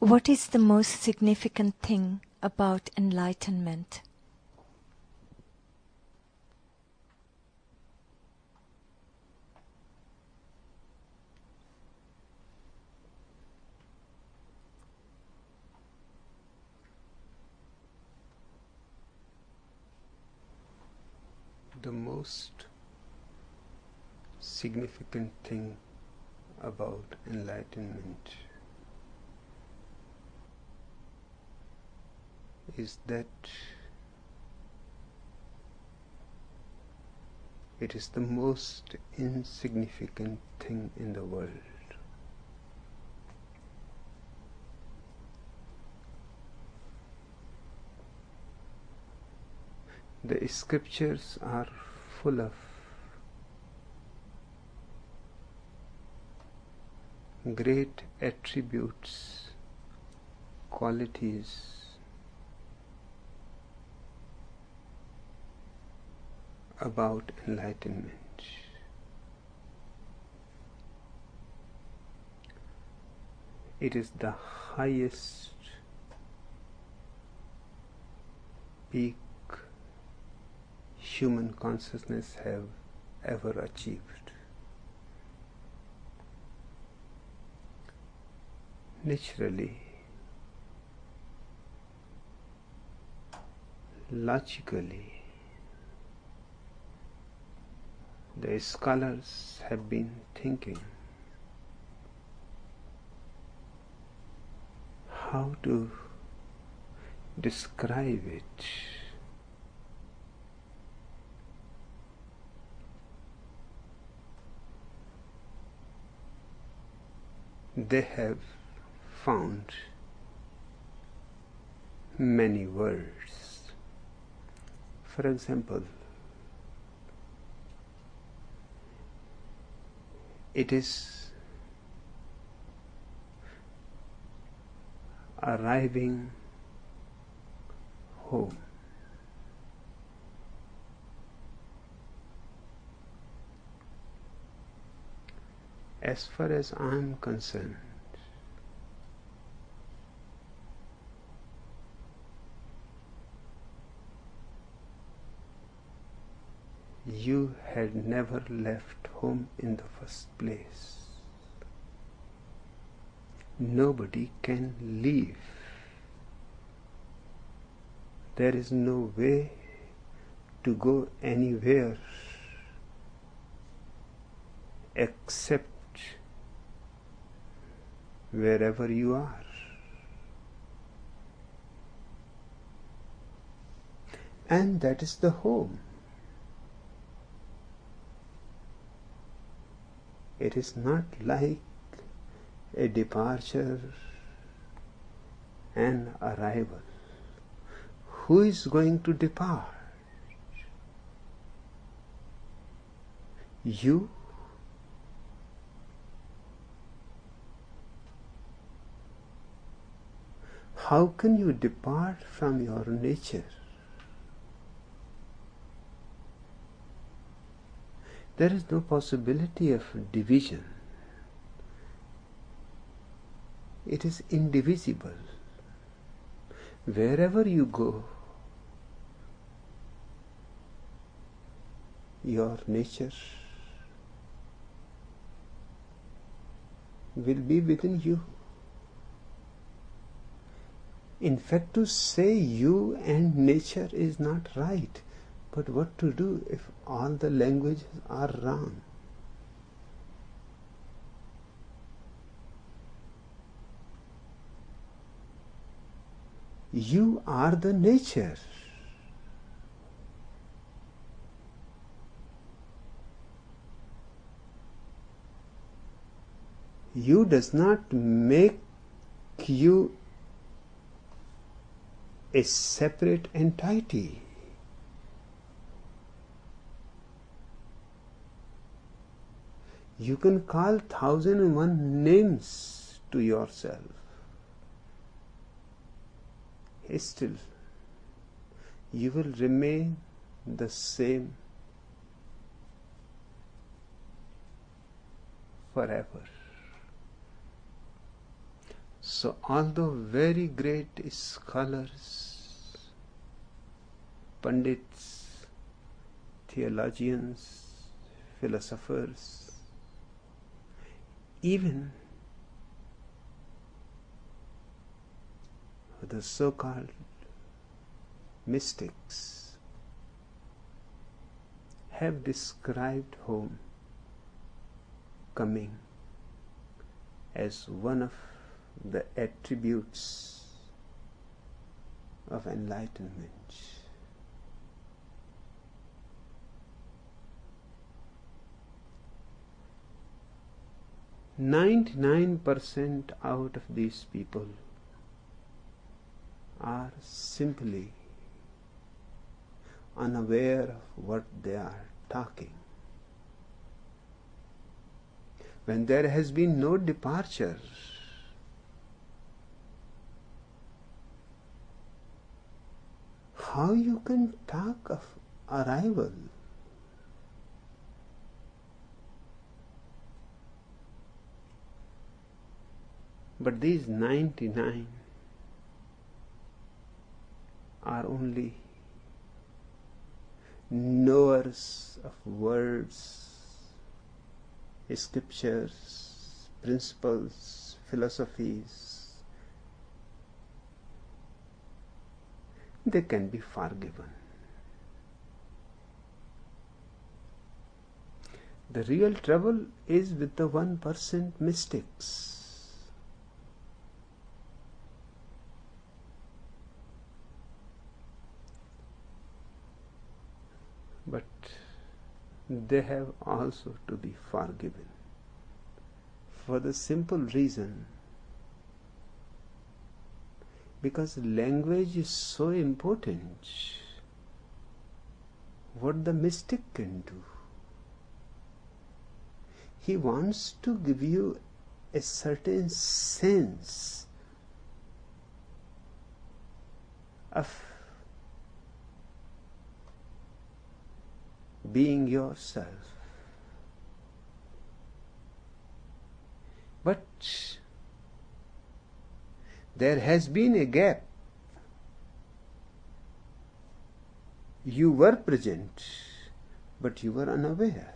What is the most significant thing about enlightenment? The most significant thing about enlightenment is that it is the most insignificant thing in the world. The scriptures are full of great attributes, qualities about enlightenment. It is the highest peak human consciousness have ever achieved. Naturally, logically, the scholars have been thinking how to describe it. They have found many words. For example, it is arriving home. As far as I am concerned, you had never left home in the first place. Nobody can leave. There is no way to go anywhere except wherever you are. And that is the home. It is not like a departure and arrival. Who is going to depart? You? How can you depart from your nature? There is no possibility of division. It is indivisible. Wherever you go, your nature will be within you. In fact, to say you and nature is not right, but what to do if all the languages are wrong? You are the nature. You does not make you a separate entity. You can call 1001 names to yourself. Still, you will remain the same forever. So although very great scholars, pundits, theologians, philosophers, even the so-called mystics have described home coming as one of the attributes of enlightenment. "99% out of these people are simply unaware of what they are talking. When there has been no departure, how you can talk of arrival? But these 99 are only knowers of words, scriptures, principles, philosophies. They can be forgiven. The real trouble is with the 1% mystics. But they have also to be forgiven, for the simple reason because language is so important. What the mystic can do, he wants to give you a certain sense of being yourself. But there has been a gap. You were present, but you were unaware.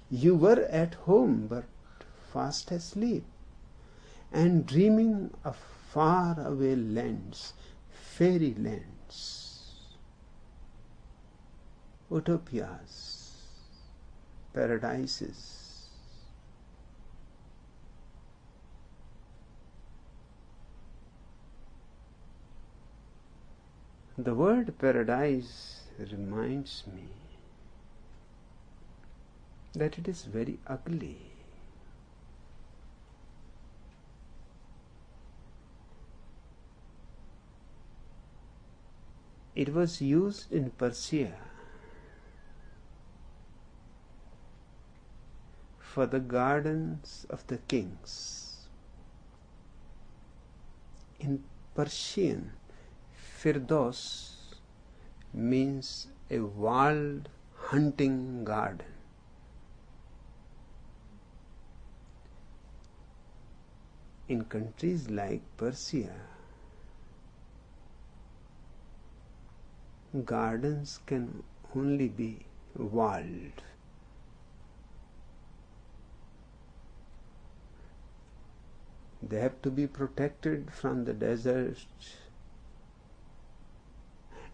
You were at home, but fast asleep, and dreaming of faraway lands, fairy lands, utopias, paradises. The word paradise reminds me that it is very ugly. It was used in Persia for the gardens of the kings. In Persian, Firdaus means a walled hunting garden. In countries like Persia, gardens can only be walled. They have to be protected from the desert,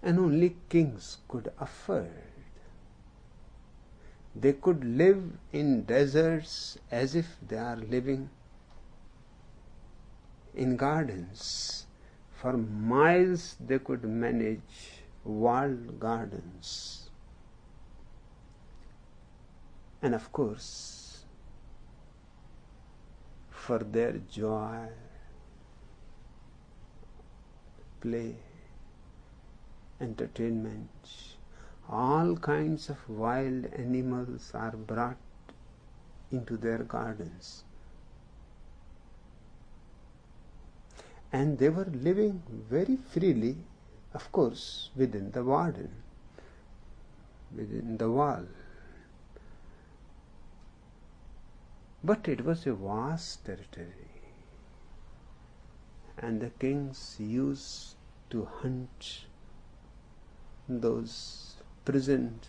and only kings could afford. They could live in deserts as if they are living in gardens. For miles they could manage walled gardens. And of course, for their joy, play, entertainment, all kinds of wild animals are brought into their gardens. And they were living very freely, of course, within the warden, within the wall. But it was a vast territory, and the kings used to hunt those prisoned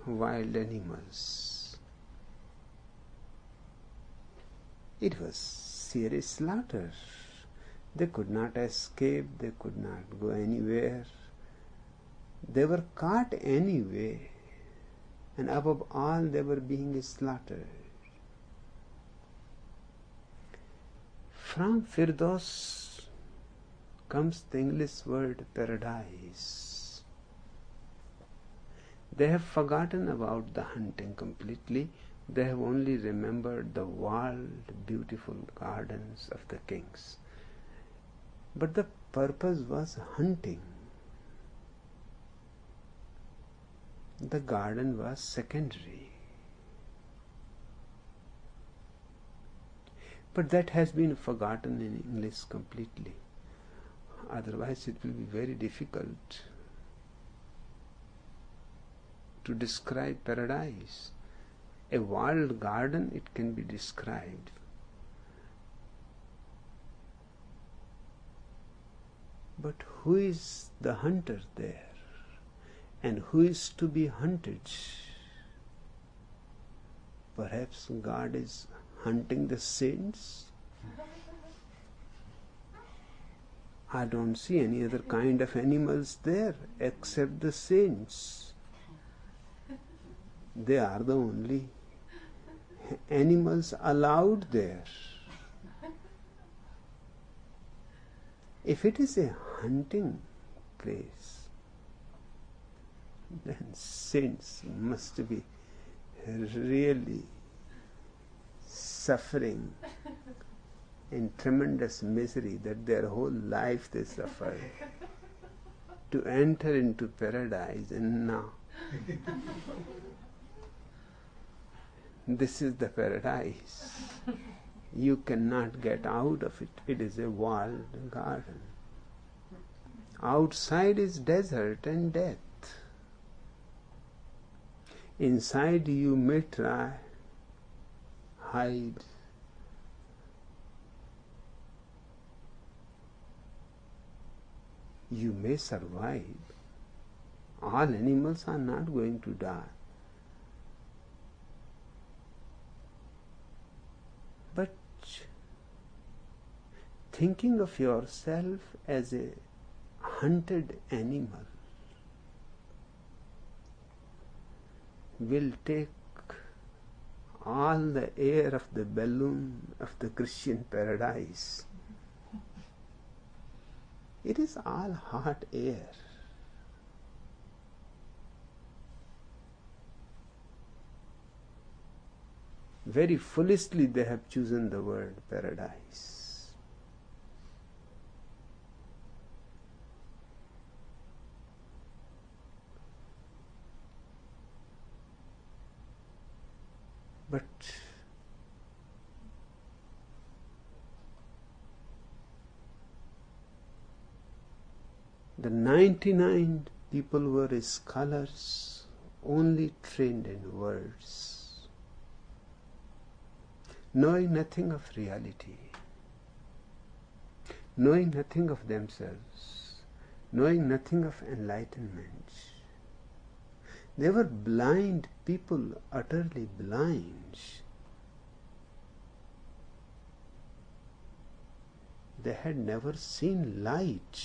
wild animals. It was serious slaughter. They could not escape, they could not go anywhere. They were caught anyway, and above all they were being slaughtered. From Firdaus comes the English word paradise. They have forgotten about the hunting completely. They have only remembered the walled, beautiful gardens of the kings. But the purpose was hunting. The garden was secondary. But that has been forgotten in English completely. Otherwise it will be very difficult to describe paradise. A walled garden, it can be described. But who is the hunter there? And who is to be hunted? Perhaps God is hunting the saints? I don't see any other kind of animals there except the saints. They are the only animals allowed there. If it is a hunting place, then saints must be really suffering in tremendous misery, that their whole life they suffer to enter into paradise, and now this is the paradise. You cannot get out of it. It is a walled garden. Outside is desert and death. Inside you may try, hide. You may survive. All animals are not going to die. But thinking of yourself as a hunted animal will take all the air of the balloon of the Christian paradise. It is all hot air. Very foolishly they have chosen the word paradise. But the 99 people were scholars, only trained in words, knowing nothing of reality, knowing nothing of themselves, knowing nothing of enlightenment. They were blind people, utterly blind. They had never seen light.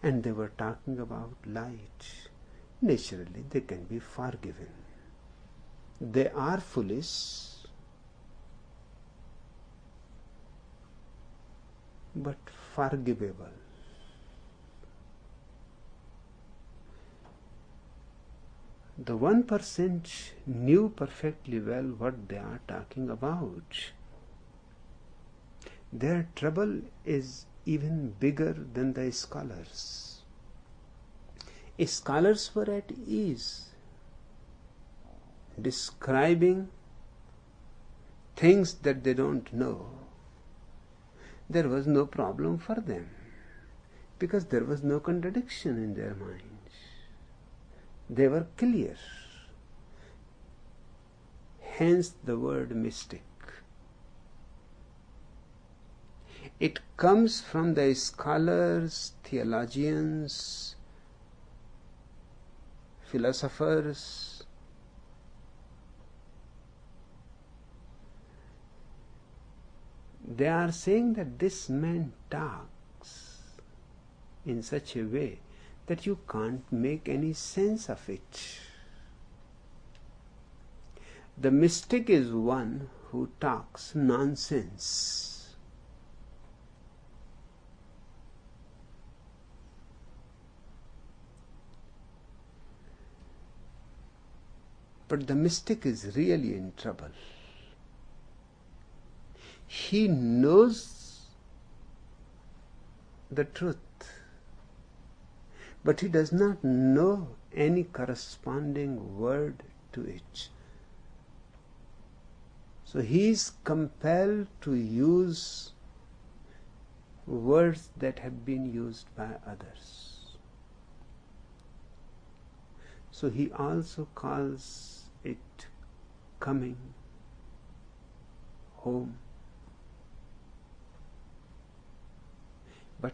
And they were talking about light. Naturally, they can be forgiven. They are foolish, but forgivable. The 1% knew perfectly well what they are talking about. Their trouble is even bigger than the scholars. Scholars were at ease, describing things that they don't know. There was no problem for them, because there was no contradiction in their minds. They were clear. hence the word mystic. It comes from the scholars, theologians, philosophers. They are saying that this man talks in such a way that you can't make any sense of it. The mystic is one who talks nonsense. But the mystic is really in trouble. He knows the truth, but he does not know any corresponding word to it. So he is compelled to use words that have been used by others. So he also calls it coming home. But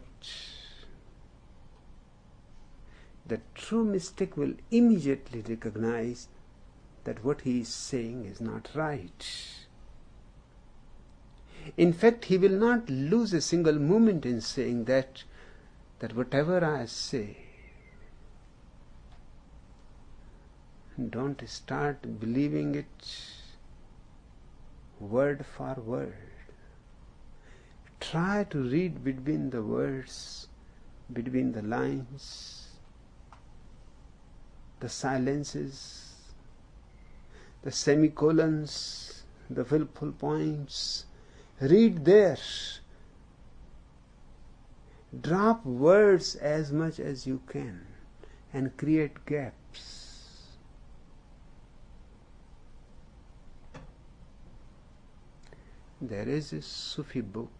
the true mystic will immediately recognize that what he is saying is not right. In fact, he will not lose a single moment in saying that whatever I say, don't start believing it word for word. Try to read between the words, between the lines, the silences, the semicolons, the willful points. Read there. Drop words as much as you can and create gaps. There is a Sufi book,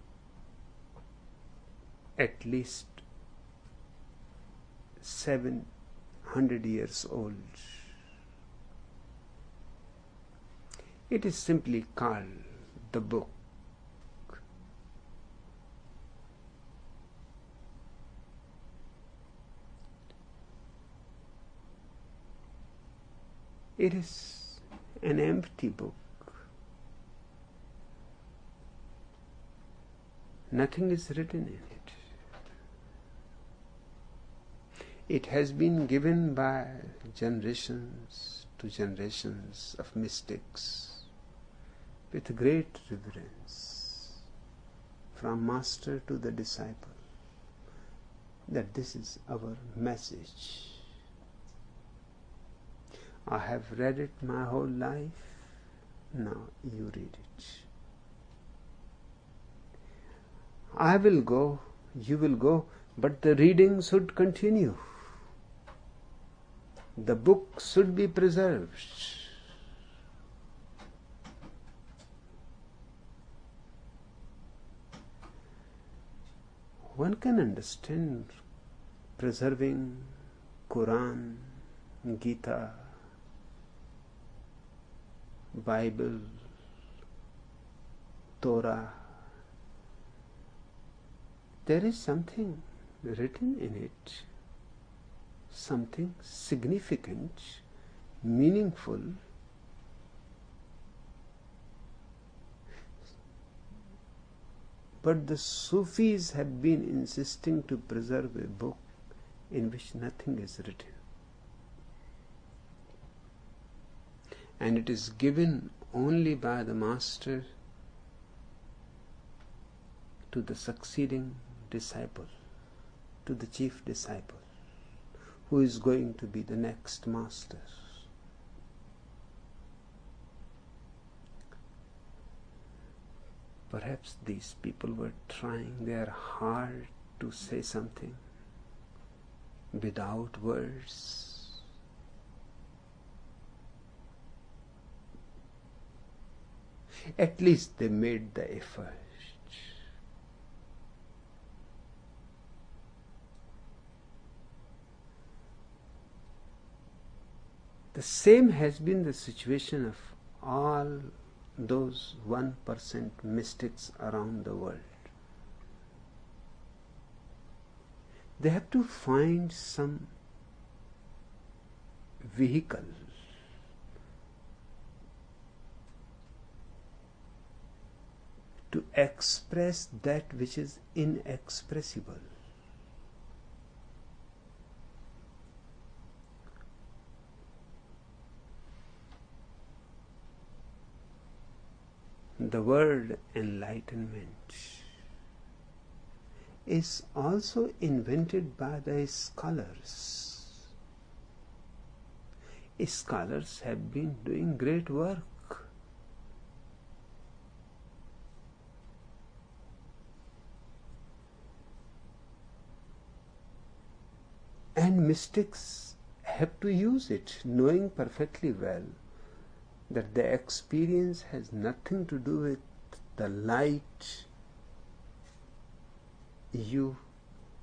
at least 700 years old. It is simply called the book. It is an empty book. Nothing is written in it. It has been given by generations to generations of mystics with great reverence, from master to the disciple, that this is our message. I have read it my whole life, now you read it. I will go, you will go, but the reading should continue. The book should be preserved. One can understand preserving Quran, Gita, Bible, Torah. There is something written in it, something significant, meaningful. But the Sufis have been insisting to preserve a book in which nothing is written. And it is given only by the master to the succeeding disciple, to the chief disciple, who is going to be the next master. Perhaps these people were trying their hard to say something without words. At least they made the effort. The same has been the situation of all those 1% mystics around the world. They have to find some vehicle to express that which is inexpressible. The word enlightenment is also invented by the scholars. Scholars have been doing great work. And mystics have to use it, knowing perfectly well that the experience has nothing to do with the light you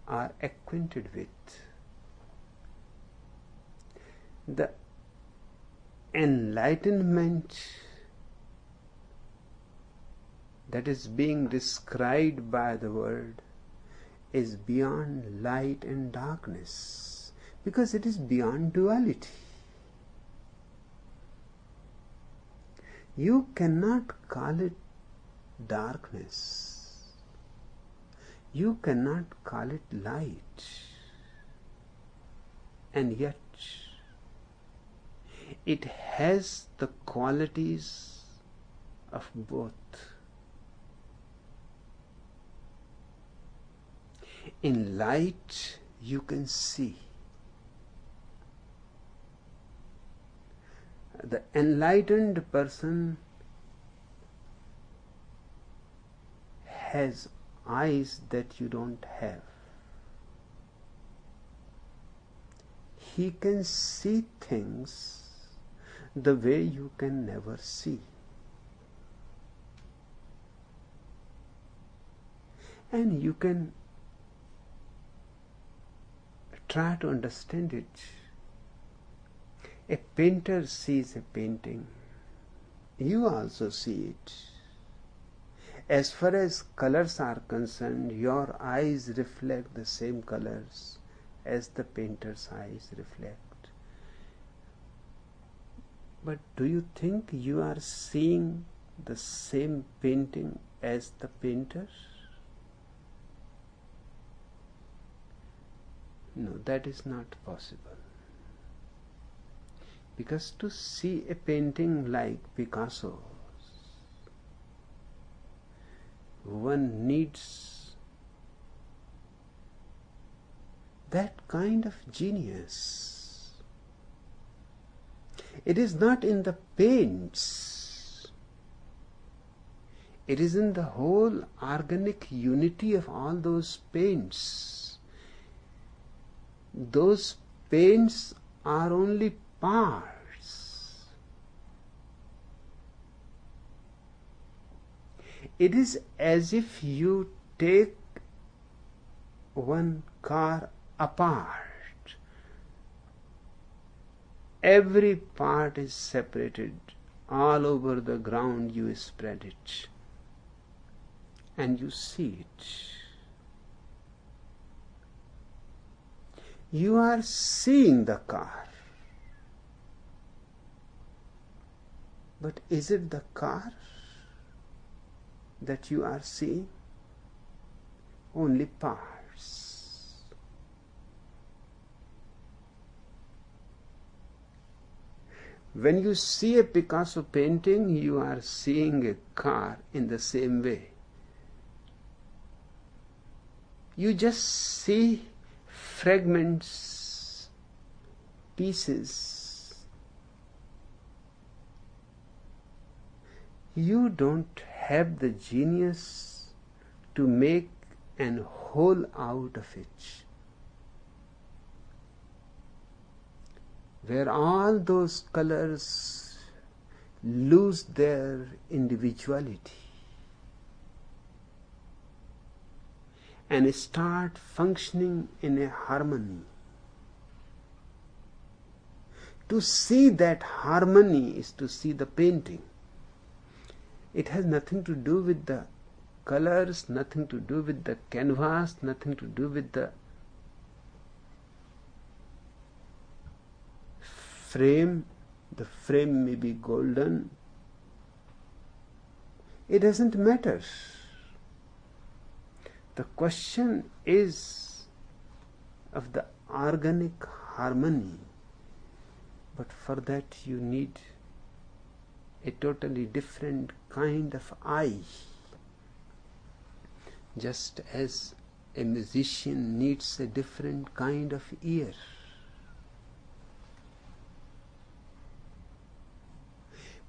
are acquainted with. The enlightenment that is being described by the word is beyond light and darkness, because it is beyond duality. You cannot call it darkness. You cannot call it light. And yet, it has the qualities of both. In light, you can see. The enlightened person has eyes that you don't have. He can see things the way you can never see. And you can try to understand it. A painter sees a painting. You also see it. As far as colors are concerned, your eyes reflect the same colors as the painter's eyes reflect. But do you think you are seeing the same painting as the painter? No, that is not possible. Because to see a painting like Picasso's, one needs that kind of genius. It is not in the paints. It is in the whole organic unity of all those paints. Those paints are only parts. It is as if you take one car apart. Every part is separated. All over the ground you spread it. And you see it. You are seeing the car. But is it the car that you are seeing? Only parts. When you see a Picasso painting, you are seeing a car in the same way. You just see fragments, pieces. You don't have the genius to make an whole out of it, where all those colors lose their individuality and start functioning in a harmony. To see that harmony is to see the painting. It has nothing to do with the colors, nothing to do with the canvas, nothing to do with the frame. The frame may be golden. It doesn't matter. The question is of the organic harmony. But for that you need a totally different kind of eye. Just as a musician needs a different kind of ear.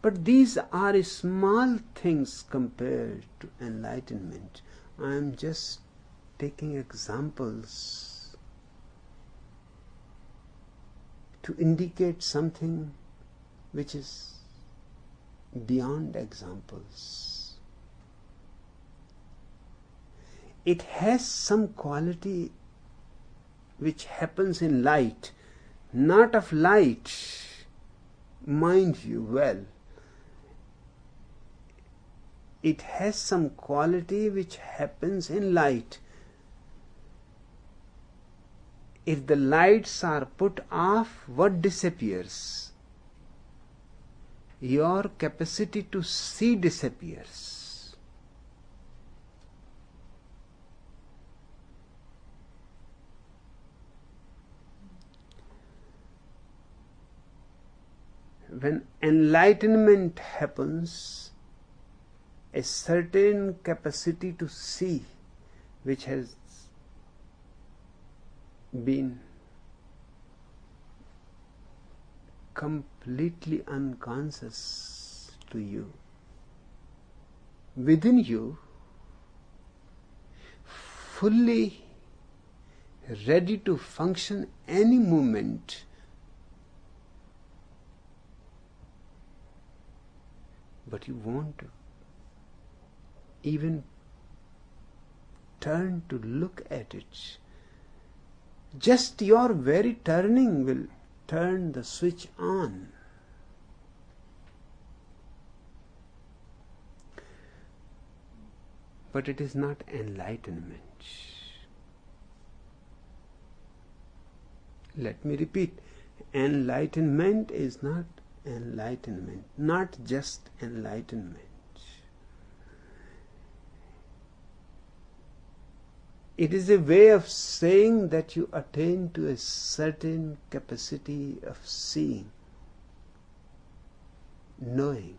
But these are small things compared to enlightenment. I am just taking examples to indicate something which is beyond examples. It has some quality which happens in light, not of light, mind you well. It has some quality which happens in light. If the lights are put off, what disappears? Your capacity to see disappears. When enlightenment happens, a certain capacity to see, which has been completely unconscious to you, within you, fully ready to function any moment, but you won't even turn to look at it. Just your very turning will turn the switch on. But it is not enlightenment. Let me repeat, enlightenment is not enlightenment, not just enlightenment. It is a way of saying that you attain to a certain capacity of seeing, knowing.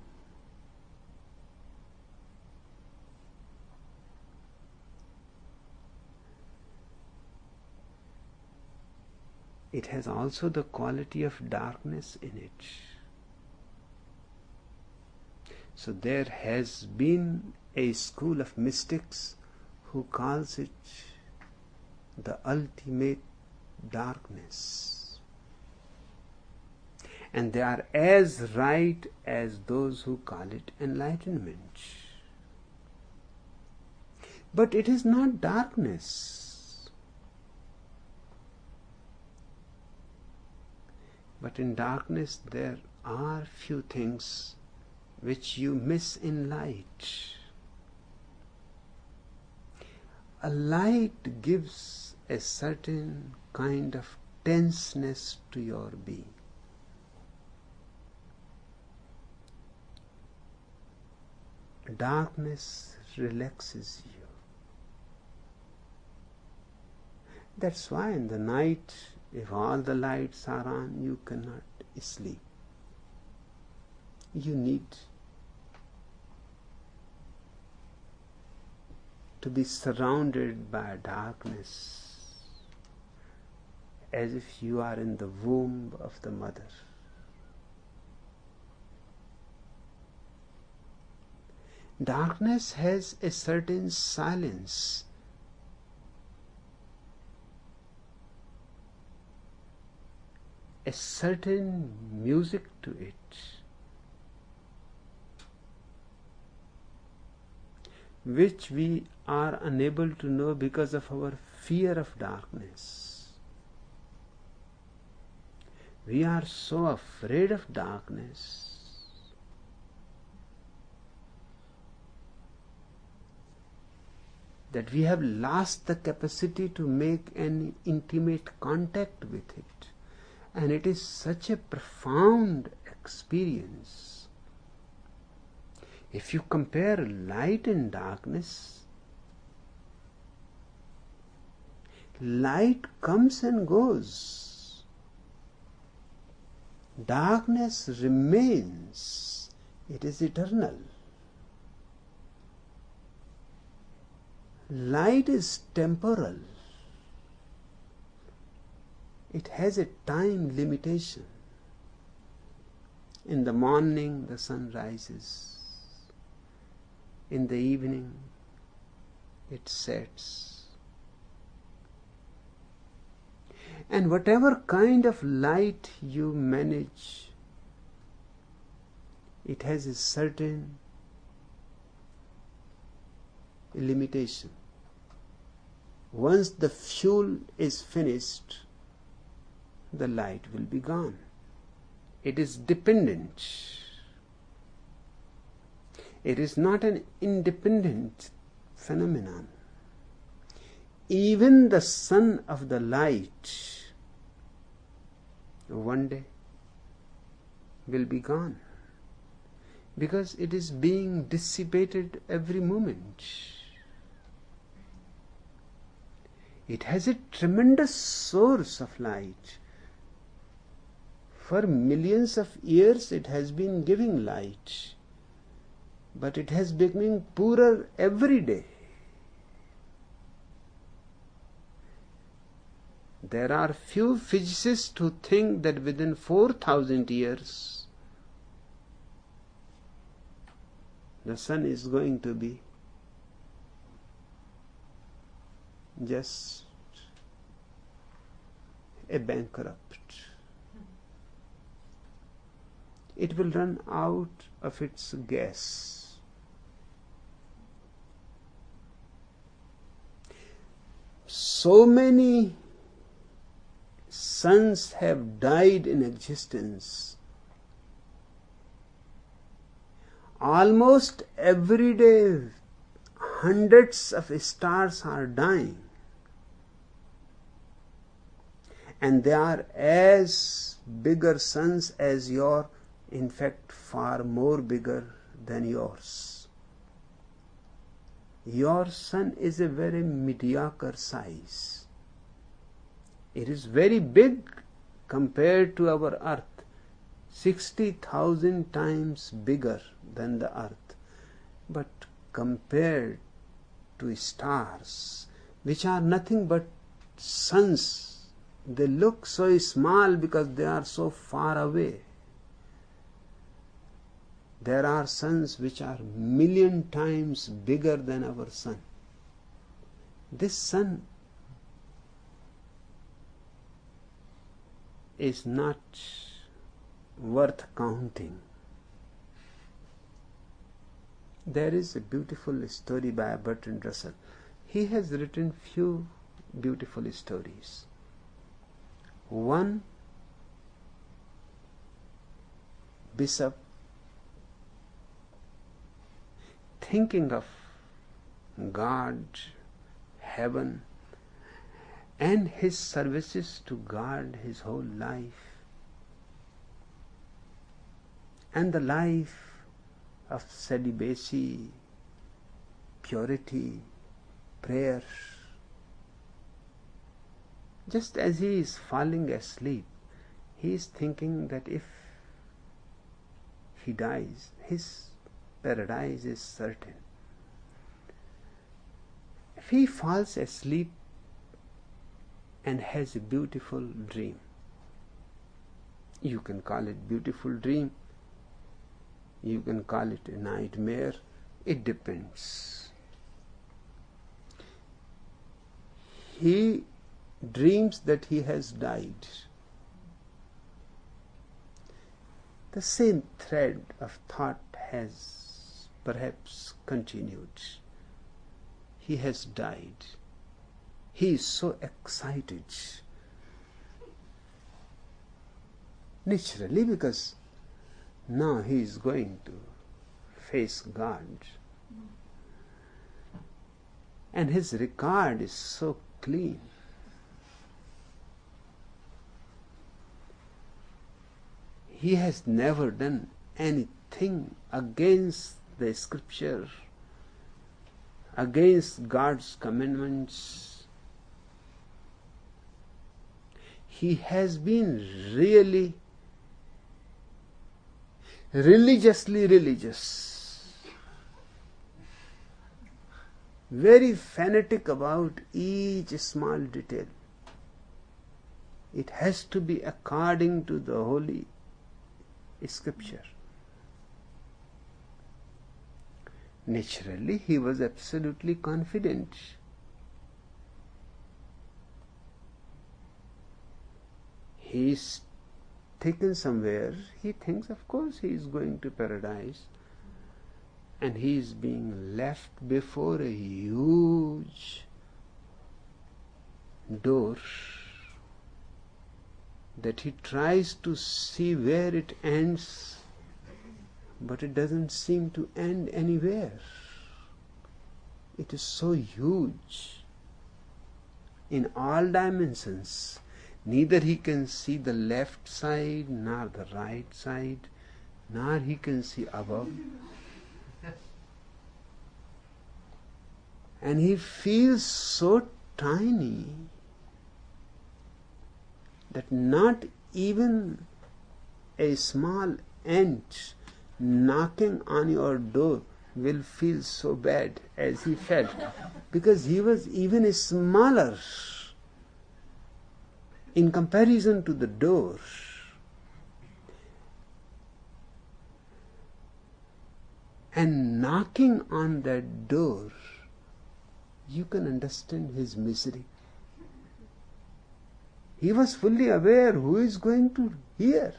It has also the quality of darkness in it. So there has been a school of mystics who calls it the ultimate darkness. And they are as right as those who call it enlightenment. But it is not darkness. But in darkness there are few things which you miss in light. A light gives a certain kind of tenseness to your being. Darkness relaxes you. That's why in the night, if all the lights are on, you cannot sleep. You need to be surrounded by darkness, as if you are in the womb of the mother. Darkness has a certain silence. A certain music to it. Which we are unable to know because of our fear of darkness. We are so afraid of darkness that we have lost the capacity to make an intimate contact with it. And it is such a profound experience. If you compare light and darkness, light comes and goes. Darkness remains. It is eternal. Light is temporal. It has a time limitation. In the morning the sun rises. In the evening it sets. And whatever kind of light you manage, it has a certain limitation. Once the fuel is finished, the light will be gone. It is dependent. It is not an independent phenomenon. Even the sun of the light one day will be gone, because it is being dissipated every moment. It has a tremendous source of light. For millions of years it has been giving light, but it has becoming poorer every day. There are few physicists who think that within 4,000 years the sun is going to be just a bankrupt. It will run out of its gas. So many suns have died in existence. Almost every day hundreds of stars are dying, and they are as bigger suns as your, in fact far more bigger than yours. Your sun is a very mediocre size. It is very big compared to our earth, 60,000 times bigger than the earth. But compared to stars, which are nothing but suns, they look so small because they are so far away. There are suns which are million times bigger than our sun. This sun is not worth counting. There is a beautiful story by Bertrand Russell. He has written few beautiful stories. One bishop, thinking of God, heaven, and his services to God his whole life, and the life of celibacy, purity, prayer. Just as he is falling asleep, he is thinking that if he dies, his paradise is certain. If he falls asleep and has a beautiful dream, you can call it beautiful dream, you can call it a nightmare, it depends. He dreams that he has died. The same thread of thought has perhaps continued. He has died. He is so excited. Naturally, because now he is going to face God. And his record is so clean. He has never done anything against the scripture, against God's commandments. He has been really religiously religious, very fanatic about each small detail. It has to be according to the Holy Scripture. Naturally, he was absolutely confident. He is taken somewhere, he thinks, of course, he is going to paradise, and he is being left before a huge door that he tries to see where it ends, but it doesn't seem to end anywhere. It is so huge in all dimensions. Neither he can see the left side, nor the right side, nor he can see above. And he feels so tiny that not even a small ant knocking on your door will feel so bad as he felt, because he was even smaller in comparison to the door. And knocking on that door, you can understand his misery. He was fully aware who is going to hear.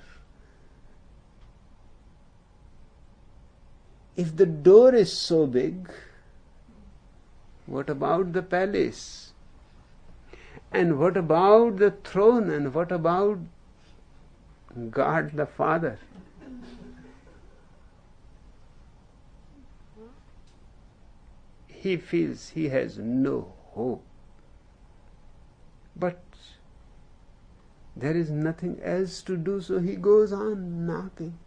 If the door is so big, what about the palace? And what about the throne? And what about God the Father? He feels he has no hope. But there is nothing else to do, so he goes on knocking.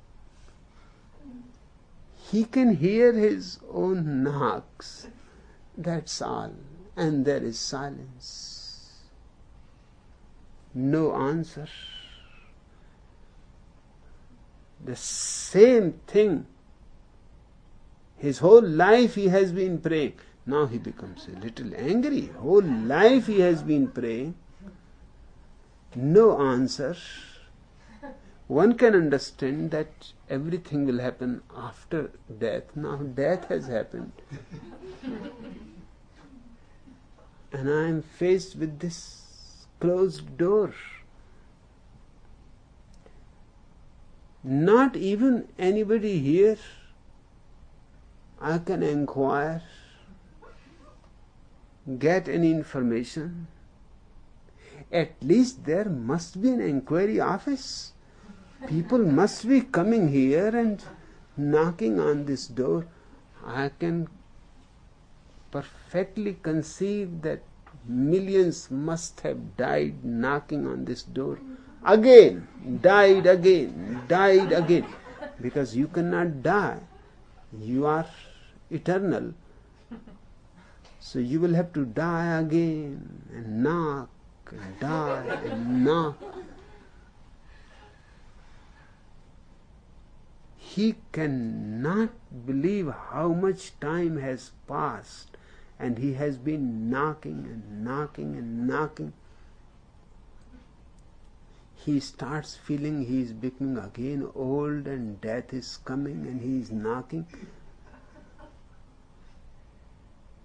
He can hear his own knocks, that's all, and there is silence. No answer. The same thing. His whole life he has been praying. Now he becomes a little angry. Whole life he has been praying. No answer. One can understand that everything will happen after death. Now death has happened. And I am faced with this closed door. Not even anybody here I can inquire, get any information. At least there must be an inquiry office. People must be coming here and knocking on this door. I can perfectly conceive that millions must have died knocking on this door. Again, died again, died again. Because you cannot die. You are eternal. So you will have to die again and knock and die and knock. He cannot believe how much time has passed, and he has been knocking and knocking and knocking. He starts feeling he is becoming again old and death is coming, and he is knocking.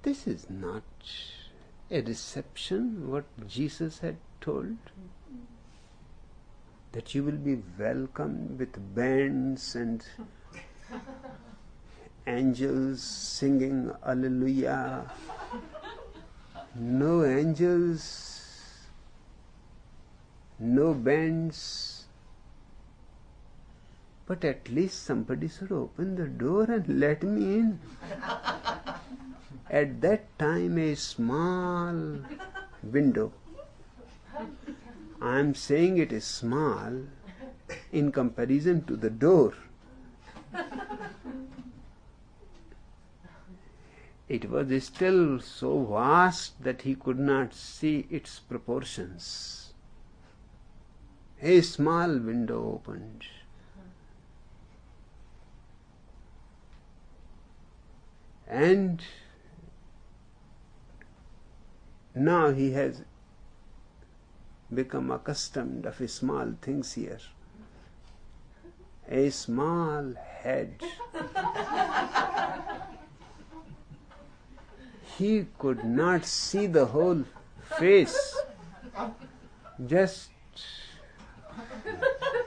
This is not a reception, what Jesus had told. That you will be welcomed with bands and angels singing Alleluia. No angels, no bands, but at least somebody should open the door and let me in. At that time, a small window, I am saying it is small in comparison to the door. It was still so vast that he could not see its proportions. A small window opened. And now he has become accustomed of small things here. A small head. He could not see the whole face, just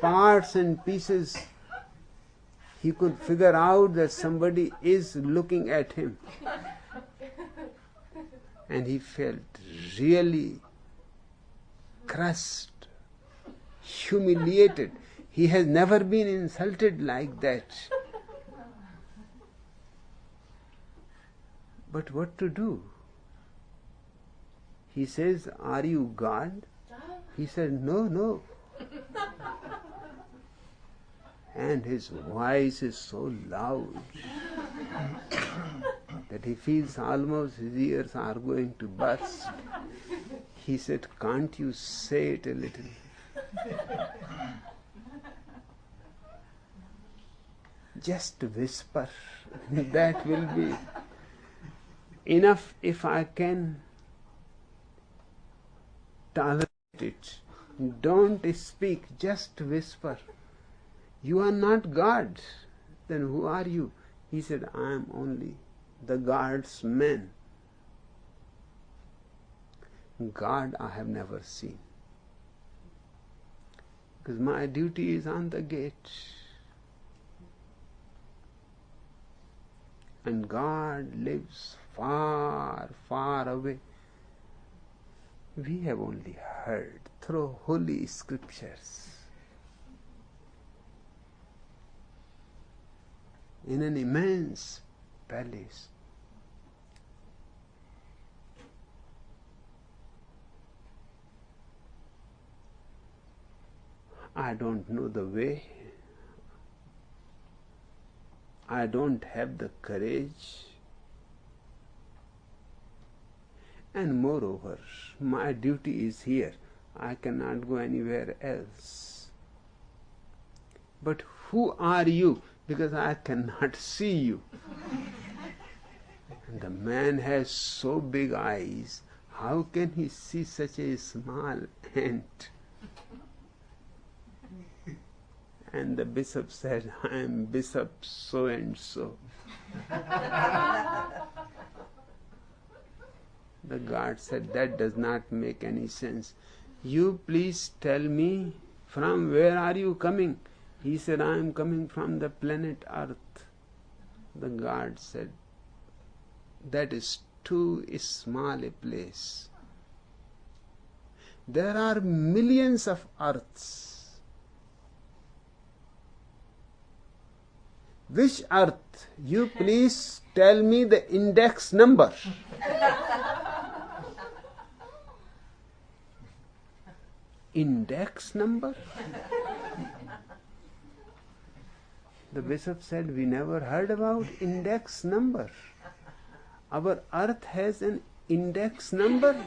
parts and pieces. He could figure out that somebody is looking at him. And he felt really crushed, humiliated. He has never been insulted like that. But what to do? He says, "Are you God?" He said, "No, no." And his voice is so loud that he feels almost his ears are going to burst. He said, "Can't you say it a little?" Just whisper. That will be enough if I can tolerate it. Don't speak, just whisper. You are not God. Then who are you? He said, I am only the God's man. God I have never seen, because my duty is on the gate. And God lives far, far away. We have only heard through holy scriptures. In an immense palace. I don't know the way. I don't have the courage. And moreover, my duty is here. I cannot go anywhere else. But who are you? Because I cannot see you. And the man has so big eyes. How can he see such a small ant? And the bishop said, I am Bishop so and so. The guard said, that does not make any sense. You please tell me, from where are you coming? He said, I am coming from the planet Earth. The guard said, that is too small a place. There are millions of Earths. Which Earth? You please tell me the index number. Index number? The bishop said, we never heard about index number. Our Earth has an index number.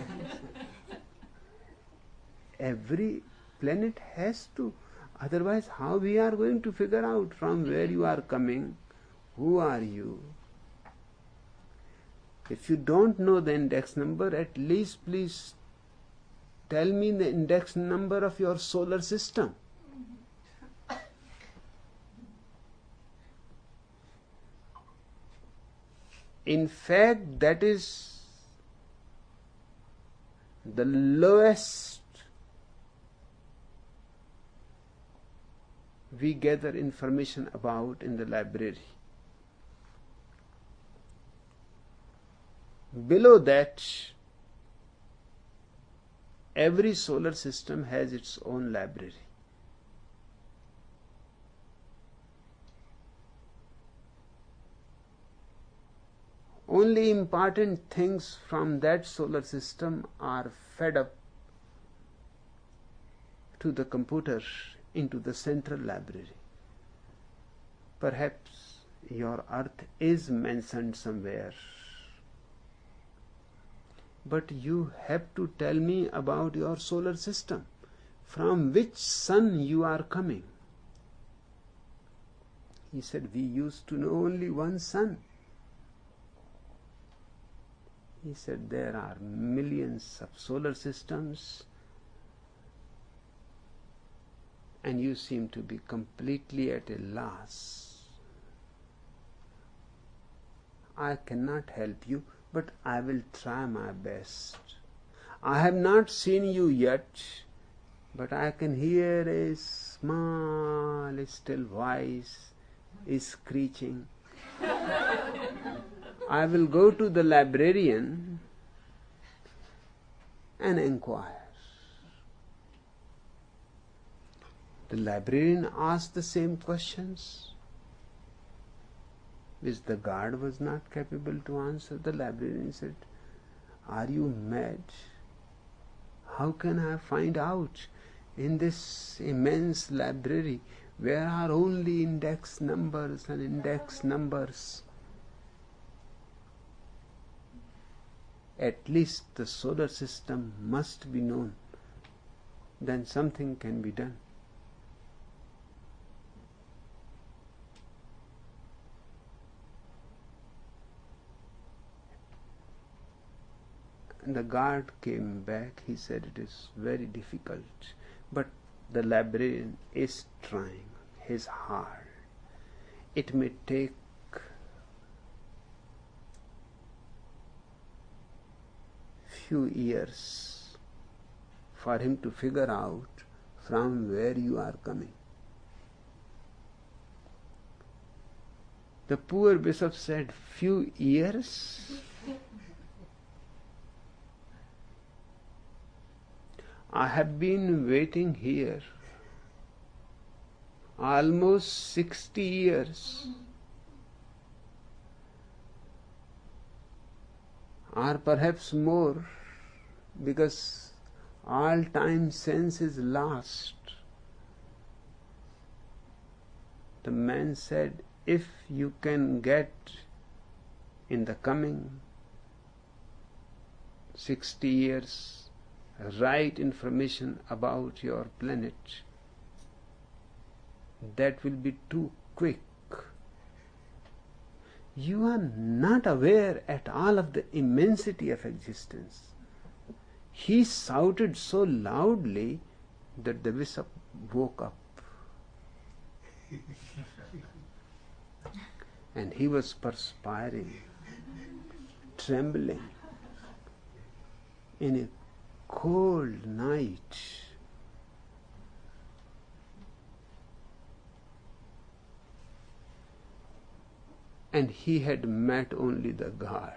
Every planet has to. Otherwise, how we are going to figure out from where you are coming? Who are you? If you don't know the index number, at least please tell me the index number of your solar system. In fact, that is the lowest we gather information about in the library. Below that, every solar system has its own library. Only important things from that solar system are fed up to the computer into the central library. Perhaps your earth is mentioned somewhere, but you have to tell me about your solar system, from which sun you are coming. He said, we used to know only one sun. He said, there are millions of solar systems, and you seem to be completely at a loss. I cannot help you, but I will try my best. I have not seen you yet, but I can hear a small, still voice is screeching. I will go to the librarian and inquire. The librarian asked the same questions, which the guard was not capable to answer. The librarian said, are you mad? How can I find out in this immense library where are only index numbers and index numbers? At least the solar system must be known. Then something can be done. And the guard came back. He said, it is very difficult, but the librarian is trying his hard. It may take few years for him to figure out from where you are coming. The poor bishop said, few years? I have been waiting here almost 60 years, or perhaps more, because all time sense is lost. The man said, if you can get in the coming 60 years right information about your planet, that will be too quick. You are not aware at all of the immensity of existence. He shouted so loudly that the bishop woke up. And he was perspiring, trembling in a cold night. And he had met only the guard,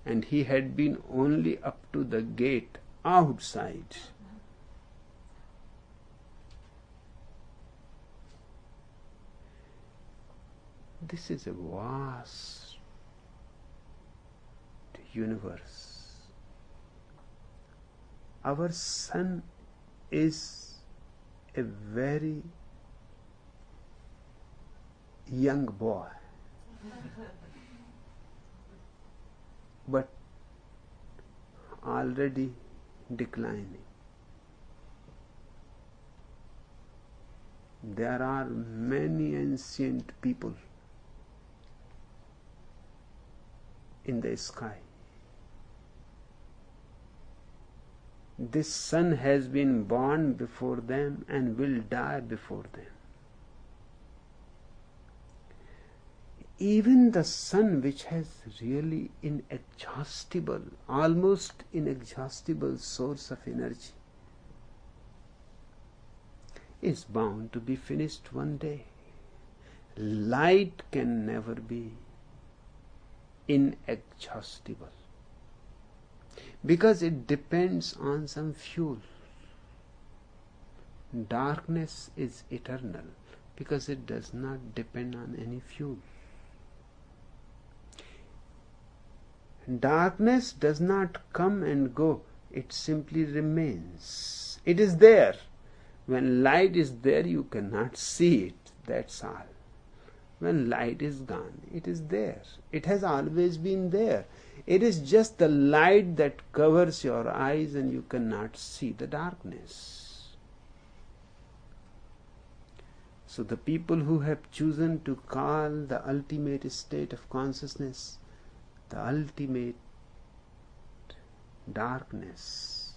and he had been only up to the gate outside. This is a vast universe. Our sun is a very young boy, but already declining. There are many ancient people in the sky. This sun has been born before them and will die before them. Even the sun, which has really inexhaustible, almost inexhaustible source of energy, is bound to be finished one day. Light can never be inexhaustible, because it depends on some fuel. Darkness is eternal because it does not depend on any fuel. Darkness does not come and go, it simply remains. It is there. When light is there, you cannot see it, that's all. When light is gone, it is there. It has always been there. It is just the light that covers your eyes and you cannot see the darkness. So the people who have chosen to call the ultimate state of consciousness the ultimate darkness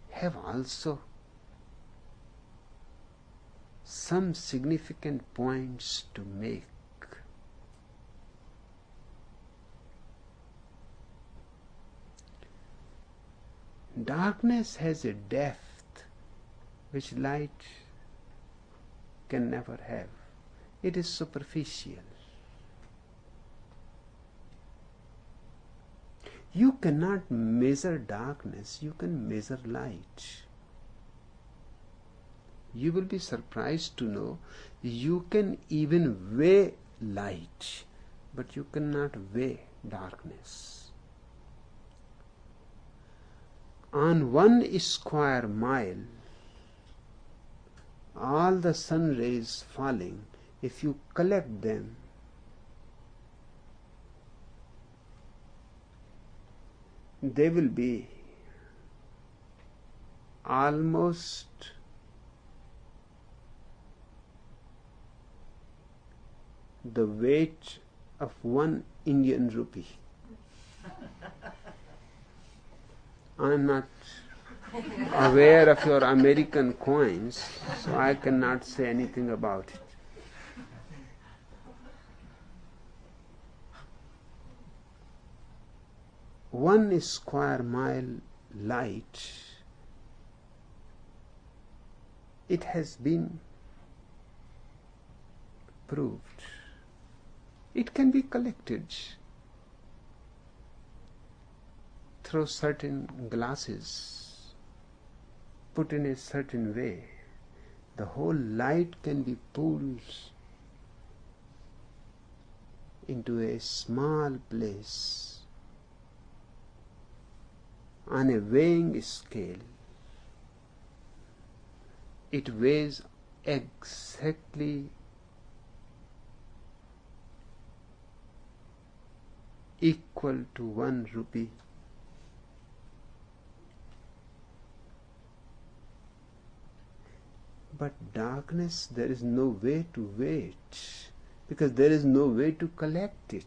have also some significant points to make. Darkness has a depth which light can never have. It is superficial. You cannot measure darkness, you can measure light. You will be surprised to know you can even weigh light, but you cannot weigh darkness. On 1 square mile, all the sun rays falling, if you collect them, they will be almost the weight of 1 Indian rupee. I am not aware of your American coins, so I cannot say anything about it. One square mile light, it has been proved. It can be collected through certain glasses, put in a certain way. The whole light can be pulled into a small place on a weighing scale. It weighs exactly equal to 1 rupee. But darkness, there is no way to weigh it, because there is no way to collect it.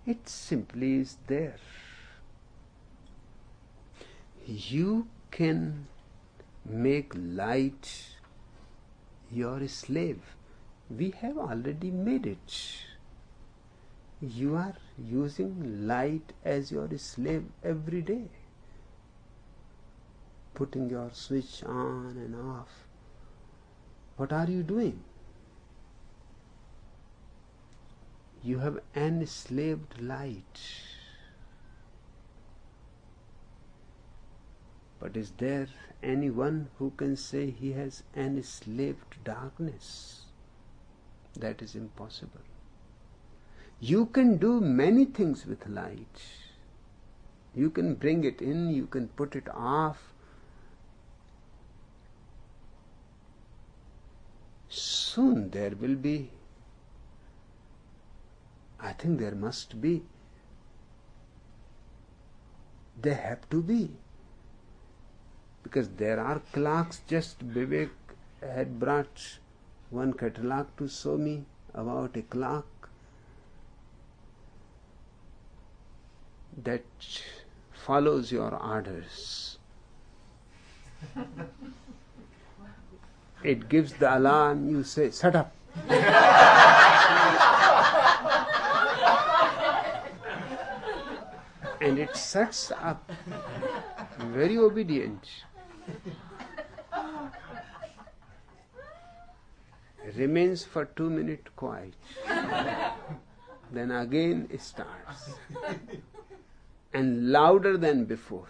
It simply is there. You can make light your slave. We have already made it. You are using light as your slave every day, putting your switch on and off. What are you doing? You have enslaved light. But is there anyone who can say he has enslaved darkness? That is impossible. You can do many things with light. You can bring it in, you can put it off. Soon there will be, I think there must be, they have to be, because there are clocks. Just Vivek had brought one catalog to show me about a clock that follows your orders. It gives the alarm, you say, "Shut up." And it shuts up, very obedient. Remains for 2 minutes quiet. Then again it starts. And louder than before.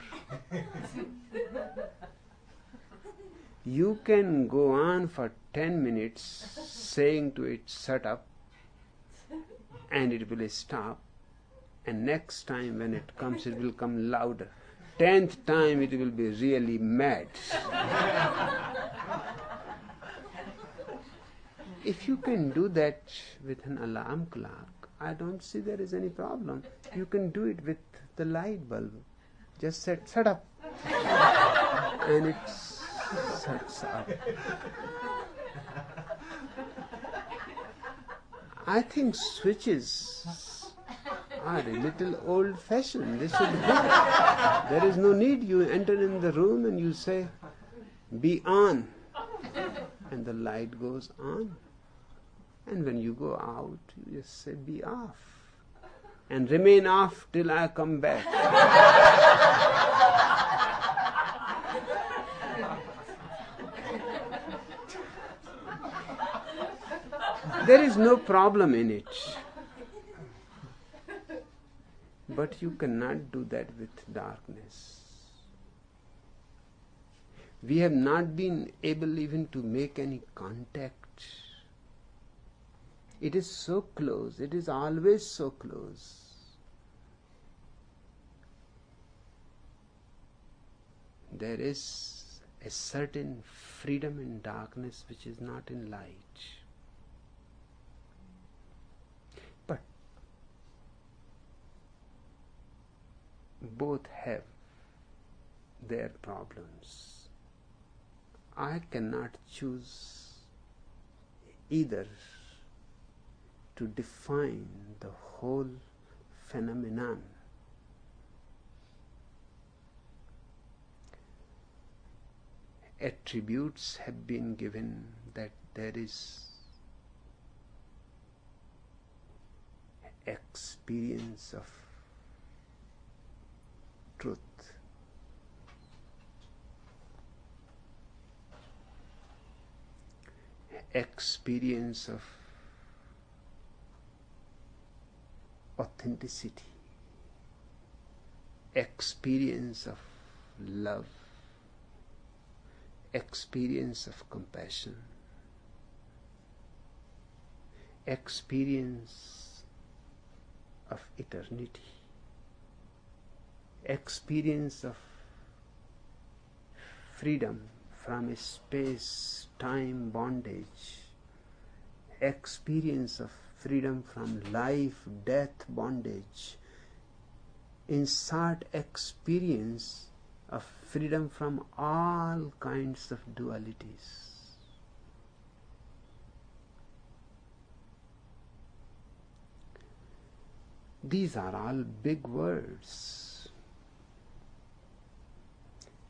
You can go on for 10 minutes saying to it, shut up, and it will stop, and next time when it comes, it will come louder. 10th time it will be really mad. If you can do that with an alarm clock, I don't see there is any problem. You can do it with the light bulb. Just say, shut up, and it shuts up. I think switches are a little old-fashioned. They should go. There is no need. You enter in the room and you say, be on, and the light goes on. And when you go out, you just say, be off, and remain off till I come back. There is no problem in it. But you cannot do that with darkness. We have not been able even to make any contact. It is so close. It is always so close. There is a certain freedom in darkness which is not in light. But both have their problems. I cannot choose either to define the whole phenomenon. Attributes have been given that there is experience of truth. Experience of authenticity, experience of love, experience of compassion, experience of eternity, experience of freedom from space-time bondage, experience of freedom from life-death bondage, in short, experience of freedom from all kinds of dualities. These are all big words,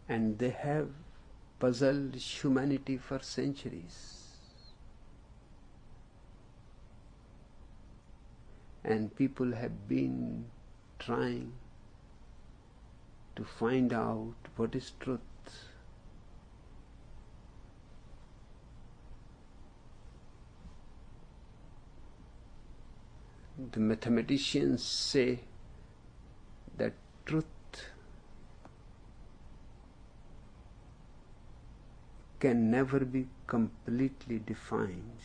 and they have puzzled humanity for centuries. And people have been trying to find out what is truth. The mathematicians say that truth can never be completely defined.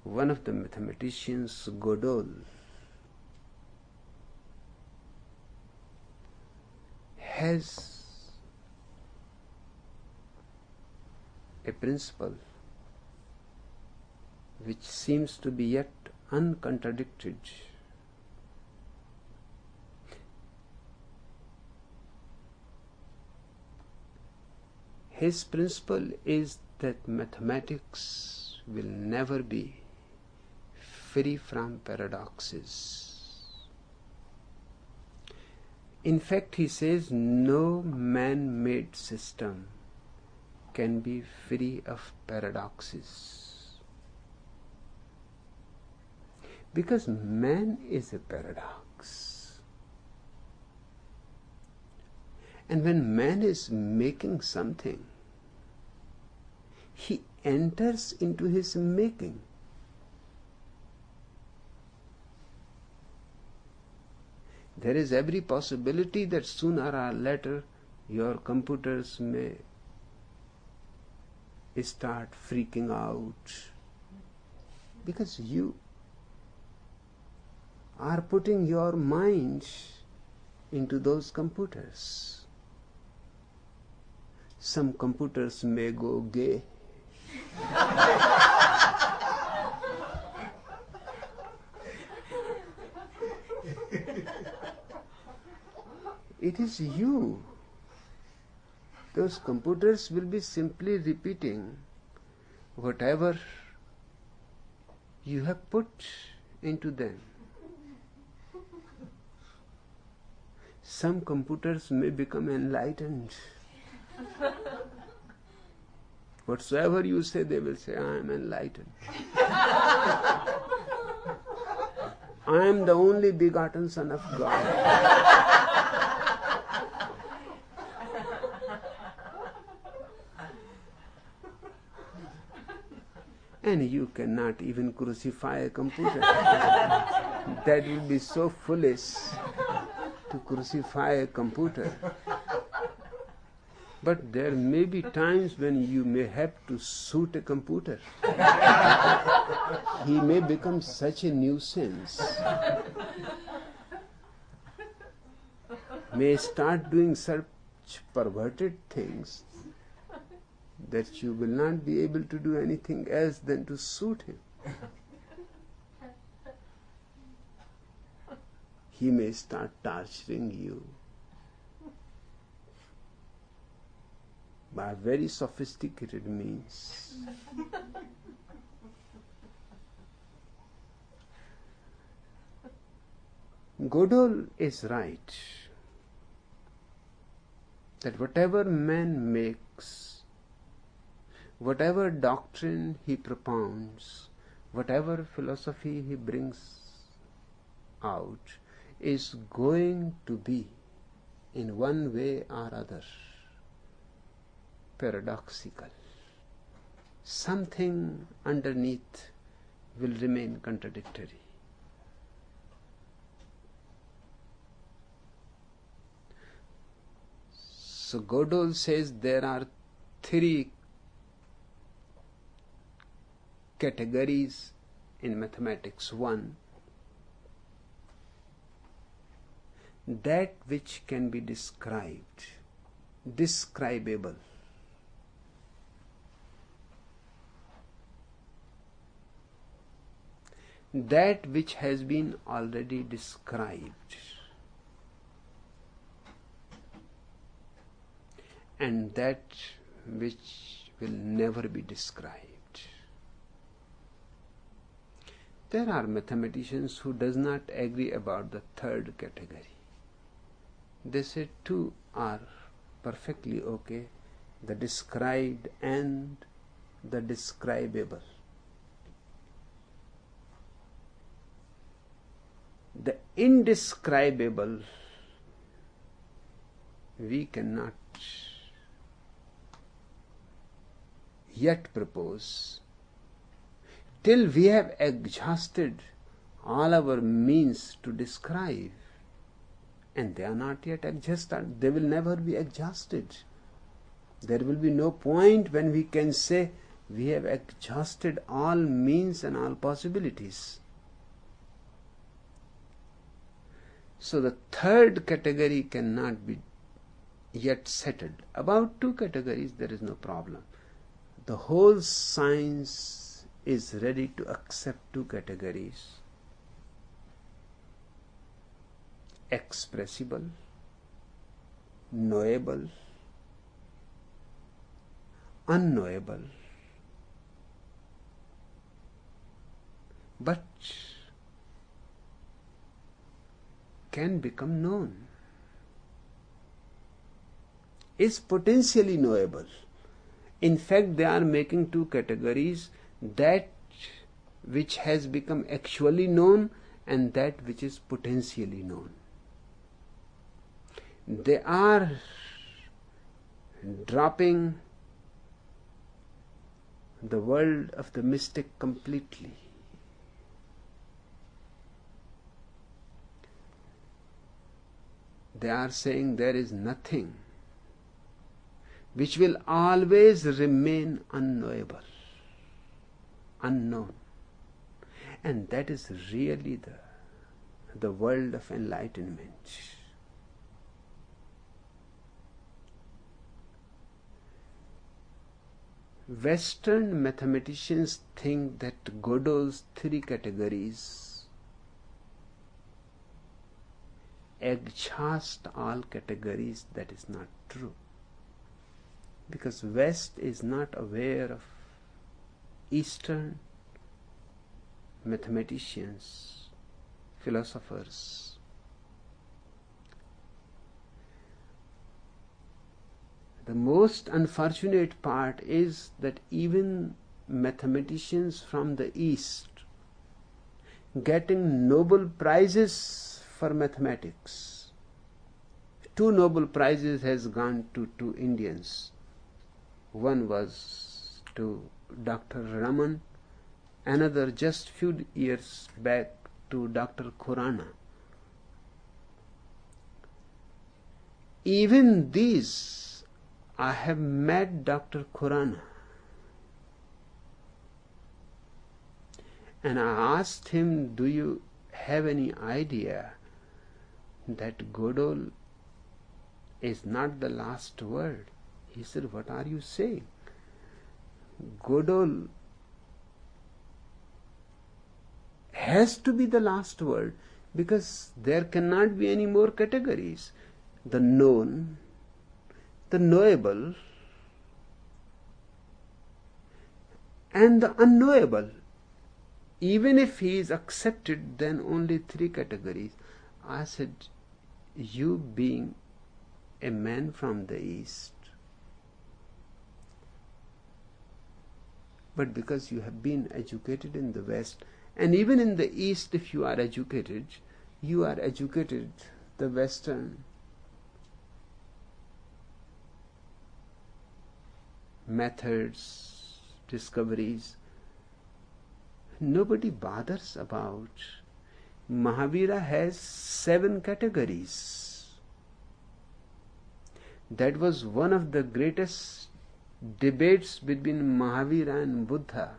One of the mathematicians, Godel, has a principle which seems to be yet uncontradicted. His principle is that mathematics will never be free from paradoxes. In fact, he says no man-made system can be free of paradoxes, because man is a paradox. And when man is making something, he enters into his making. There is every possibility that sooner or later your computers may start freaking out because you are putting your mind into those computers. Some computers may go gay. It is you. Those computers will be simply repeating whatever you have put into them. Some computers may become enlightened. Whatsoever you say, they will say, I am enlightened. I am the only begotten Son of God. And you cannot even crucify a computer. That would be so foolish to crucify a computer. But there may be times when you may have to suit a computer. He may become such a nuisance. May start doing such perverted things that you will not be able to do anything else than to suit him. He may start torturing you by very sophisticated means. Godel is right that whatever man makes, whatever doctrine he propounds, whatever philosophy he brings out, is going to be, in one way or other, paradoxical. Something underneath will remain contradictory. So Godel says there are three categories in mathematics. One, that which can be described, describable. That which has been already described, and that which will never be described. There are mathematicians who does not agree about the third category. They say two are perfectly okay, the described and the describable. The indescribable we cannot yet propose till we have exhausted all our means to describe, and they are not yet exhausted. They will never be exhausted. There will be no point when we can say we have exhausted all means and all possibilities. So the third category cannot be yet settled. About two categories there is no problem. The whole science is ready to accept two categories: expressible, knowable, unknowable. But can become known, is potentially knowable. In fact, they are making two categories: that which has become actually known and that which is potentially known. They are dropping the world of the mystic completely. They are saying there is nothing which will always remain unknowable, unknown. And that is really the world of enlightenment. Western mathematicians think that Godot's three categories exhaust all categories. That is not true, because West is not aware of Eastern mathematicians, philosophers. The most unfortunate part is that even mathematicians from the East getting Nobel Prizes for mathematics. 2 Nobel Prizes has gone to 2 Indians. One was to Dr. Raman, another just few years back to Dr. Khurana. Even these, I have met Dr. Khurana, and I asked him, do you have any idea that Godot is not the last word? He said, what are you saying? Godot has to be the last word, because there cannot be any more categories. The known, the knowable, and the unknowable. Even if he is accepted, then only 3 categories. I said, you being a man from the East, but because you have been educated in the West, and even in the East, if you are educated the Western methods, discoveries. Nobody bothers about. Mahavira has 7 categories. That was one of the greatest debates between Mahavira and Buddha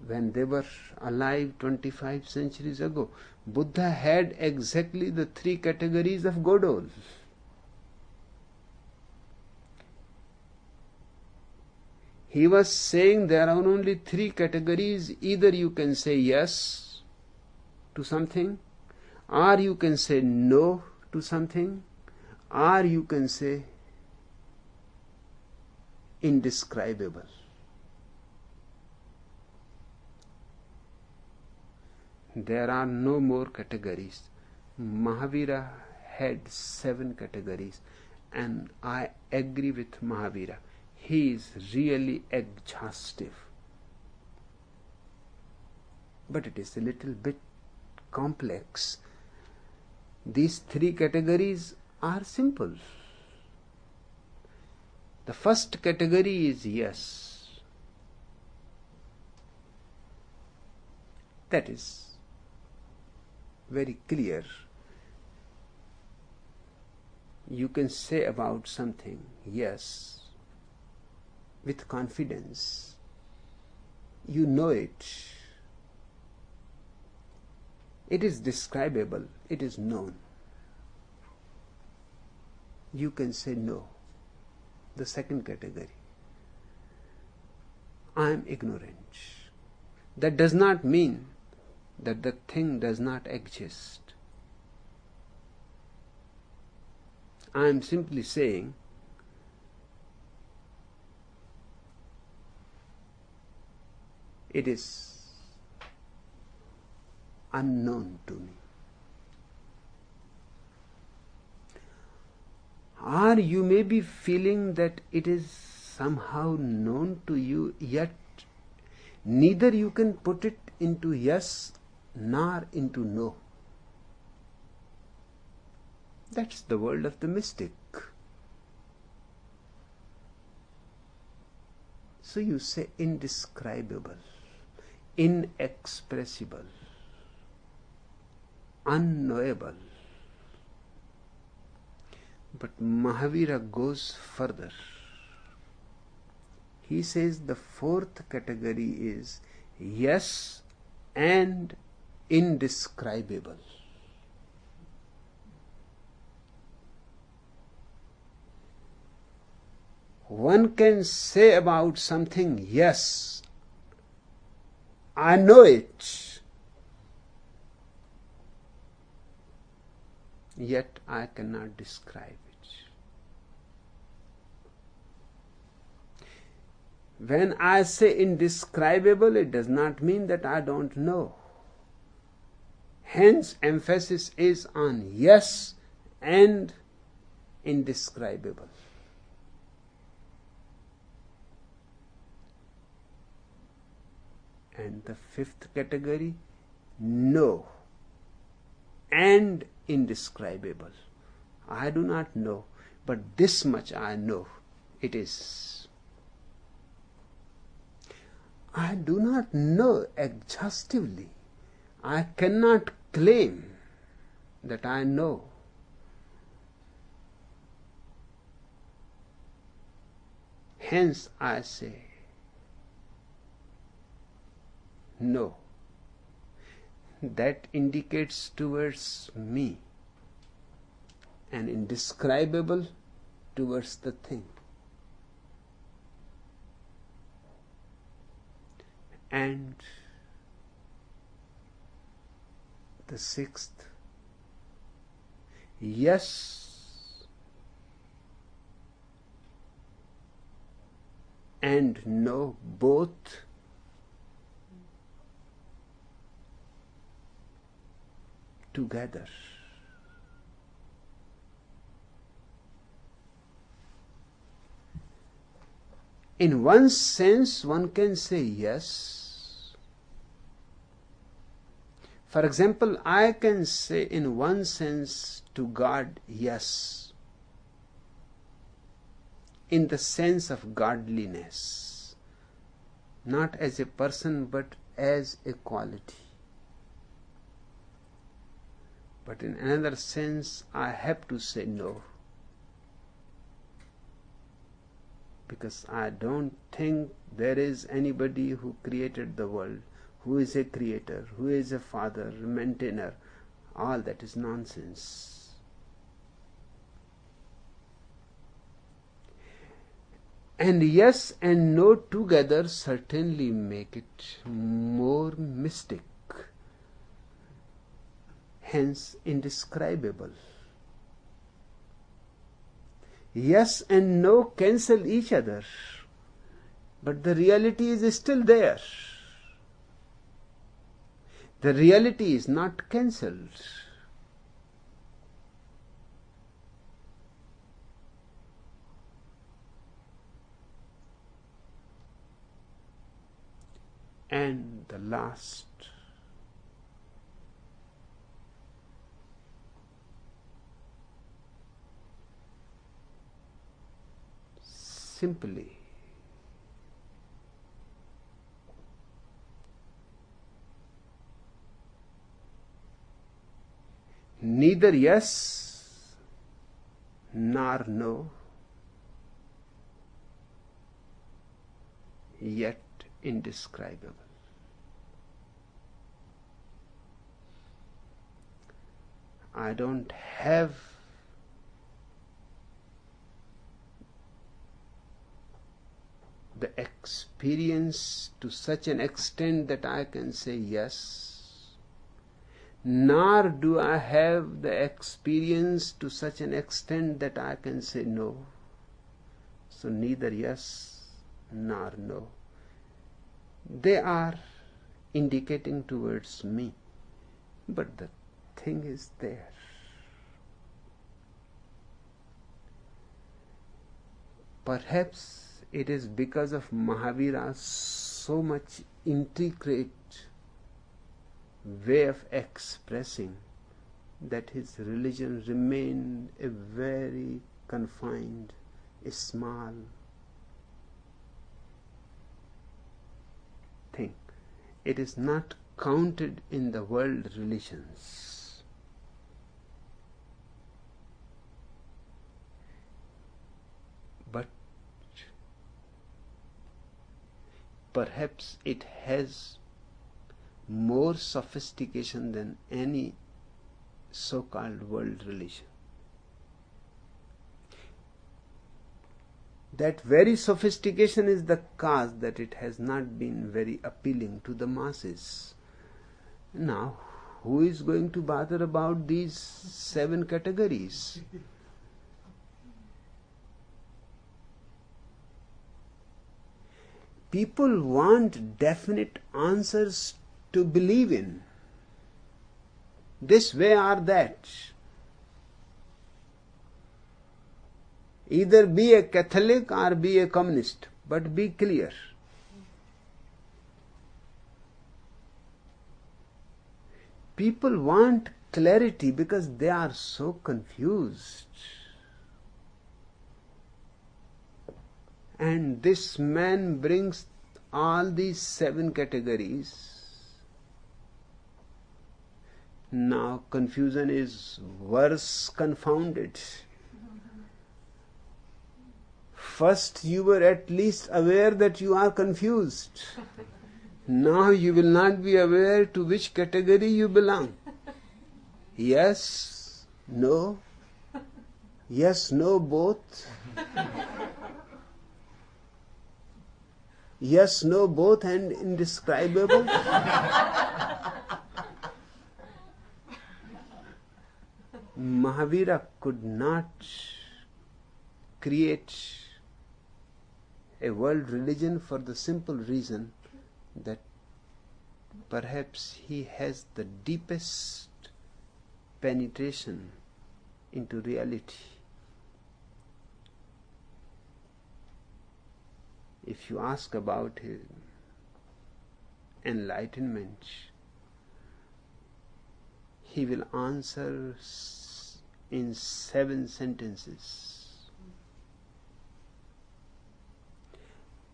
when they were alive 25 centuries ago. Buddha had exactly the 3 categories of Godot. He was saying there are only 3 categories. Either you can say yes to something, or you can say no to something, or you can say indescribable. There are no more categories. Mahavira had 7 categories, and I agree with Mahavira. He is really exhaustive. But it is a little bit complex. These 3 categories are simple. The first category is yes. That is very clear. You can say about something yes with confidence. You know it. It is describable. It is known. You can say no. The second category, I am ignorant. That does not mean that the thing does not exist. I am simply saying it is unknown to me. Or you may be feeling that it is somehow known to you, yet neither you can put it into yes nor into no. That's the world of the mystic. So you say indescribable, inexpressible, unknowable. But Mahavira goes further. He says the fourth category is yes and indescribable. One can say about something, yes, I know it, yet I cannot describe it. When I say indescribable, it does not mean that I don't know. Hence, emphasis is on yes and indescribable. And the fifth category, no and indescribable. I do not know, but this much I know. It is. I do not know exhaustively. I cannot claim that I know. Hence I say, no. That indicates towards me, and indescribable towards the thing. And the sixth, yes and no, both together. In one sense, one can say yes. For example, I can say in one sense to God, yes, in the sense of godliness, not as a person but as a quality. But in another sense, I have to say no, because I don't think there is anybody who created the world, who is a creator, who is a father, maintainer. All that is nonsense. And yes and no together certainly make it more mystic, hence indescribable. Yes and no cancel each other, but the reality is still there. The reality is not cancelled. And the last, simply neither yes nor no, yet indescribable. I don't have the experience to such an extent that I can say yes, nor do I have the experience to such an extent that I can say no. So neither yes nor no. They are indicating towards me, but the thing is there. Perhaps it is because of Mahavira's so much intricate way of expressing that his religion remained a very confined, a small thing. It is not counted in the world religions. perhaps it has more sophistication than any so-called world religion. That very sophistication is the cause that it has not been very appealing to the masses. Now, who is going to bother about these 7 categories? People want definite answers to believe in. This way or that. Either be a Catholic or be a communist, but be clear. People want clarity because they are so confused. And this man brings all these 7 categories. Now confusion is worse confounded. First you were at least aware that you are confused. Now you will not be aware to which category you belong. Yes, no, yes, no, both. Yes, no, both and indescribable. Mahavira could not create a world religion for the simple reason that perhaps he has the deepest penetration into reality. If you ask about his enlightenment, he will answer in 7 sentences.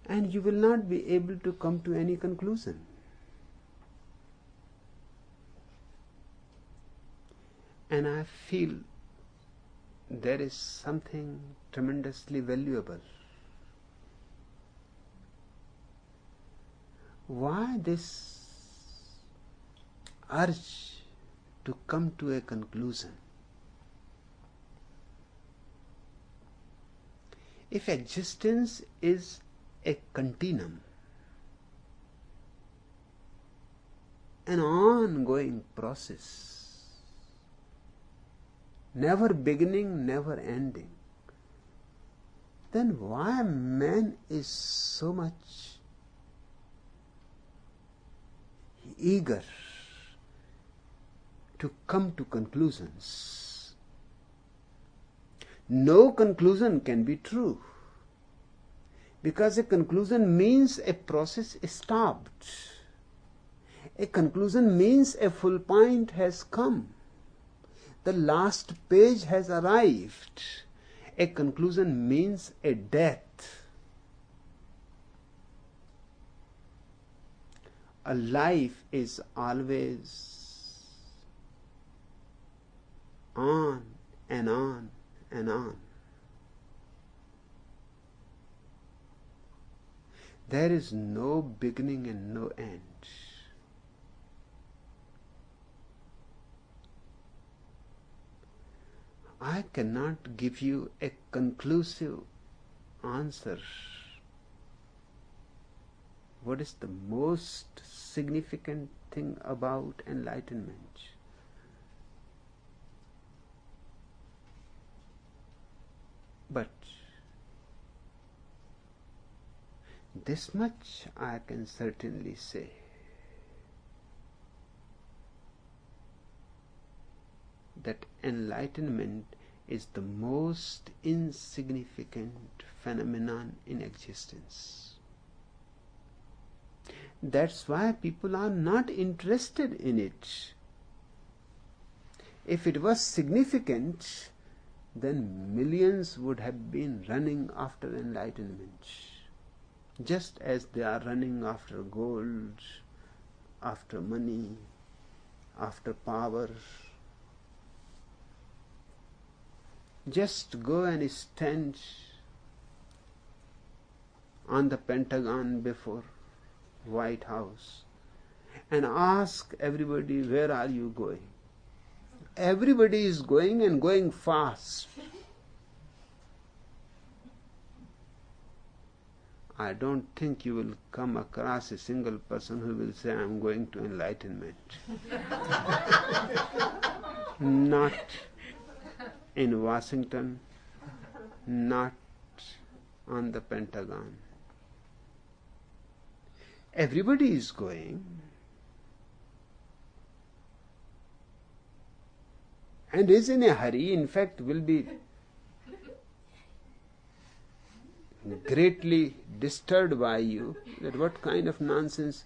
And you will not be able to come to any conclusion. And I feel there is something tremendously valuable. Why this urge to come to a conclusion? If existence is a continuum, an ongoing process, never beginning, never ending, then why man is so much eager to come to conclusions? No conclusion can be true, because a conclusion means a process stopped. A conclusion means a full point has come. The last page has arrived. A conclusion means a death. A life is always on and on and on. There is no beginning and no end. I cannot give you a conclusive answer. What is the most significant thing about enlightenment? But this much I can certainly say. That enlightenment is the most insignificant phenomenon in existence. That's why people are not interested in it. If it was significant, then millions would have been running after enlightenment, just as they are running after gold, after money, after power. Just go and stand on the Pentagon before White House and ask everybody, where are you going? Everybody is going and going fast. I don't think you will come across a single person who will say, I'm going to enlightenment. Not in Washington, not on the Pentagon. Everybody is going, and is in a hurry, in fact will be greatly disturbed by you, that what kind of nonsense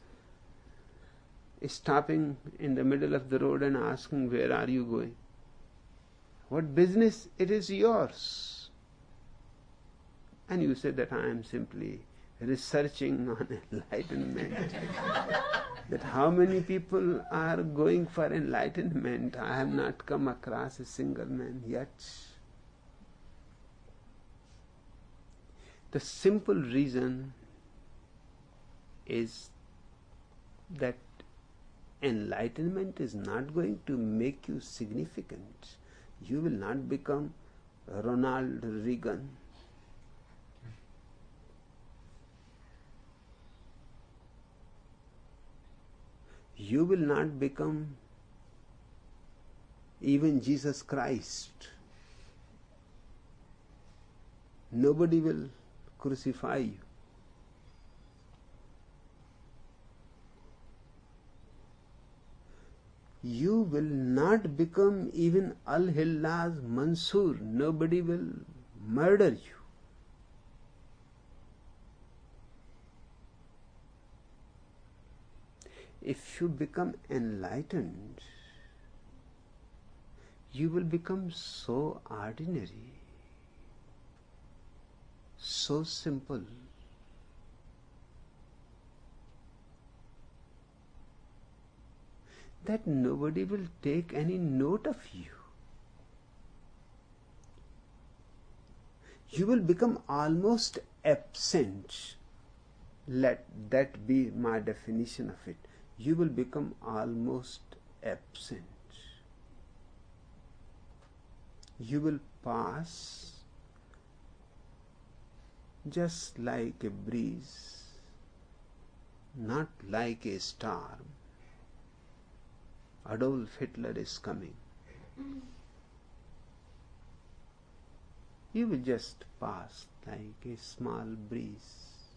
is stopping in the middle of the road and asking, where are you going? What business it is yours? And you say that I am simply researching on enlightenment. That how many people are going for enlightenment? I have not come across a single man yet. The simple reason is that enlightenment is not going to make you significant. You will not become Ronald Reagan. You will not become even Jesus Christ. Nobody will crucify you. You will not become even Al-Hillaz Mansur. Nobody will murder you. If you become enlightened, you will become so ordinary, so simple, that nobody will take any note of you. You will become almost absent. Let that be my definition of it. You will become almost absent. You will pass just like a breeze, not like a storm. Adolf Hitler is coming. You will just pass like a small breeze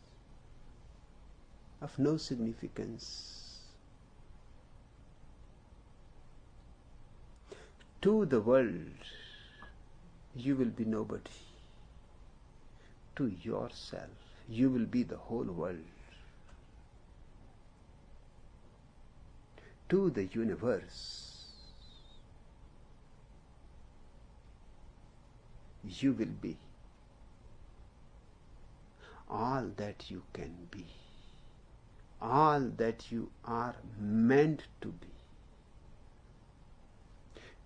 of no significance. To the world, you will be nobody. To yourself, you will be the whole world. To the universe, you will be all that you can be, all that you are meant to be.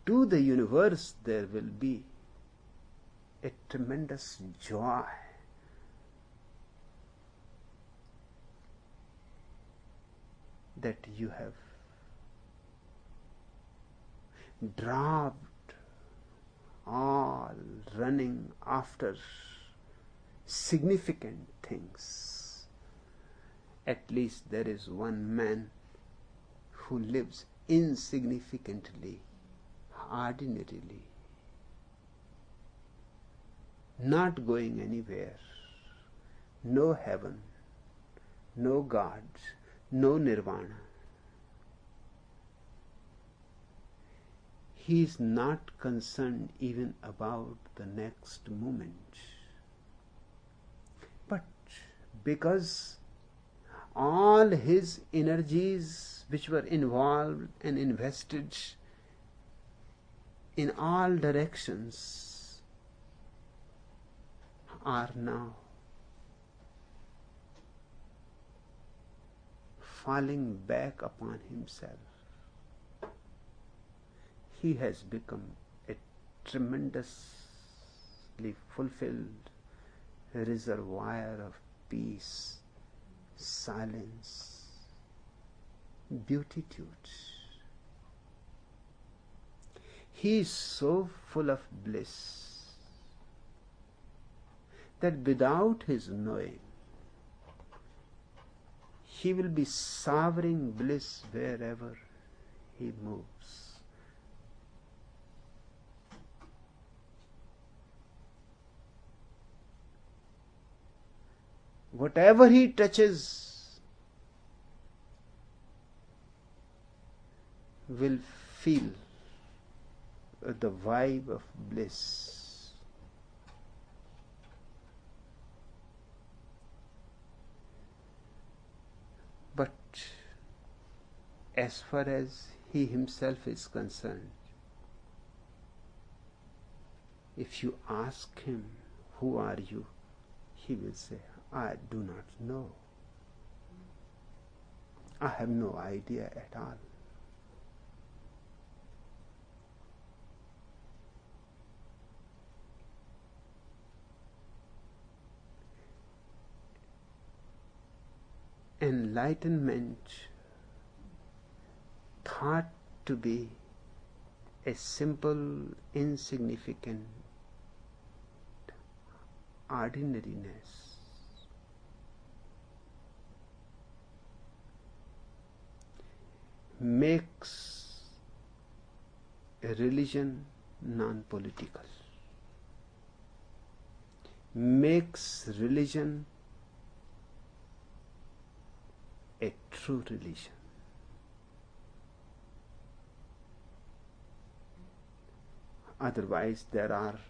To the universe, there will be a tremendous joy. That you have dropped all running after significant things. At least there is one man who lives insignificantly, ordinarily, not going anywhere, no heaven, no God, no nirvana. He is not concerned even about the next moment. But because all his energies which were involved and invested in all directions are now falling back upon himself, he has become a tremendously fulfilled reservoir of peace, silence, beatitude. He is so full of bliss that without his knowing, he will be savoring bliss wherever he moves. Whatever he touches will feel the vibe of bliss. But as far as he himself is concerned, if you ask him, "Who are you?" he will say, "I do not know. I have no idea at all." Enlightenment, thought to be a simple, insignificant ordinariness, makes a religion non-political, makes religion a true religion. Otherwise, there are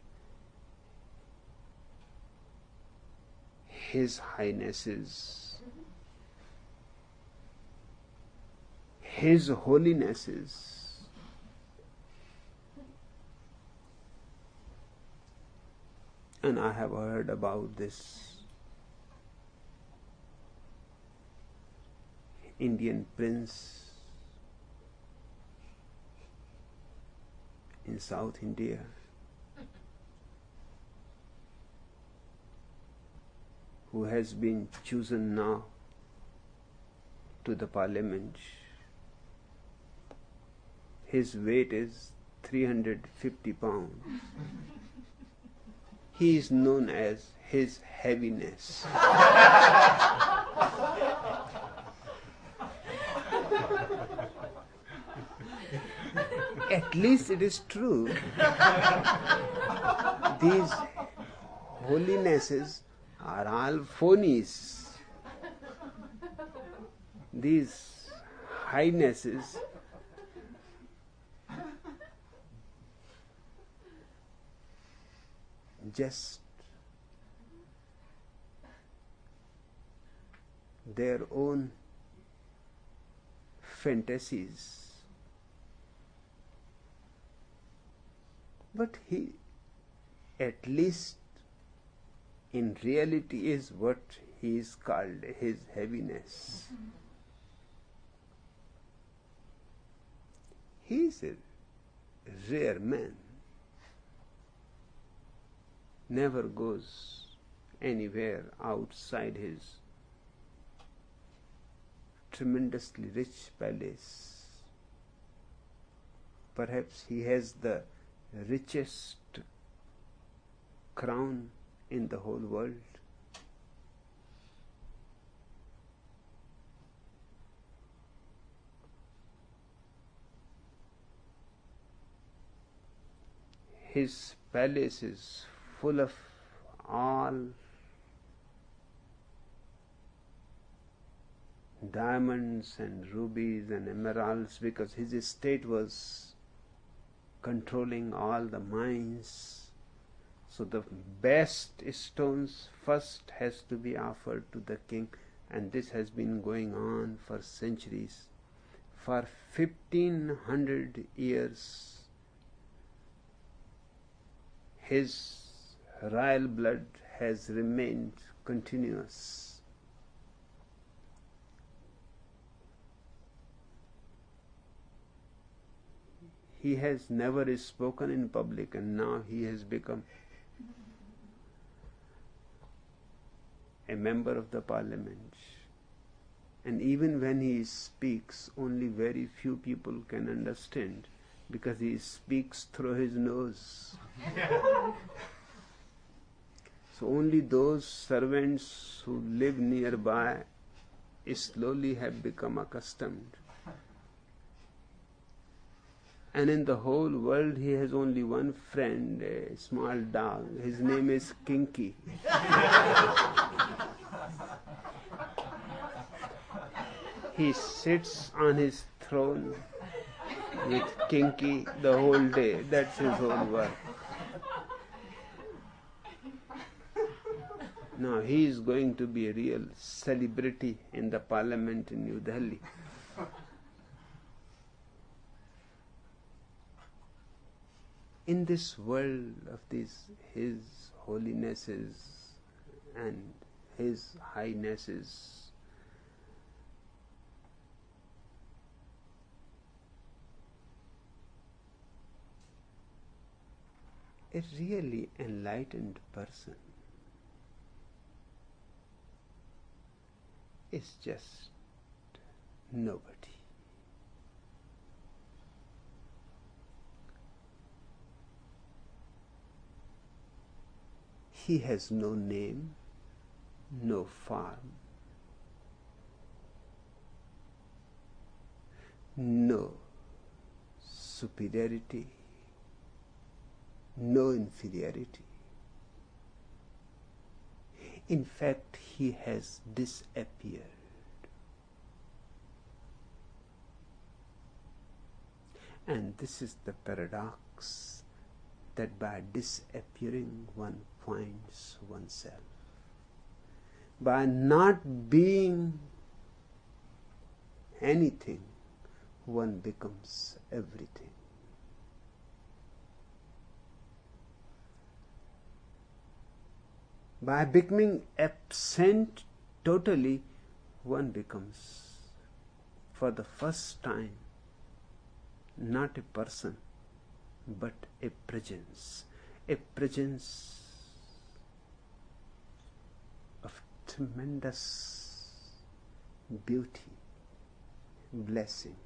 His Highnesses, His Holinesses, and I have heard about this Indian prince in South India who has been chosen now to the parliament. His weight is 350 pounds. He is known as His Heaviness. At least it is true. These holinesses are all phonies. These highnesses just their own fantasies. But he, at least in reality, is what he is called, His Heaviness. He is a rare man. Never goes anywhere outside his tremendously rich palace. Perhaps he has the richest crown in the whole world. His palace is full of all diamonds and rubies and emeralds, because his estate was controlling all the mines. So the best stones first has to be offered to the king, and this has been going on for centuries. For 1500 years his royal blood has remained continuous. He has never spoken in public, and now he has become a member of the parliament, And even when he speaks, only very few people can understand, because he speaks through his nose. So only those servants who live nearby slowly have become accustomed. And in the whole world he has only one friend, a small dog. His name is Kinky. He sits on his throne with Kinky the whole day. That's his whole work. Now he is going to be a real celebrity in the parliament in New Delhi. In this world of these His Holinesses and His Highnesses, a really enlightened person is just nobody. He has no name, no form, no superiority, no inferiority. In fact, he has disappeared. And this is the paradox, that by disappearing one finds oneself. By not being anything, one becomes everything. By becoming absent totally, one becomes, for the first time, not a person, but a presence of tremendous beauty, blessing.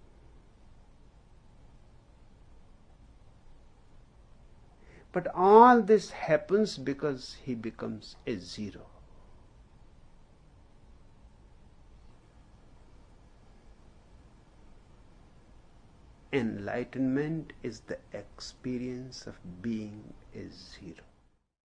But all this happens because he becomes a zero. Enlightenment is the experience of being a zero.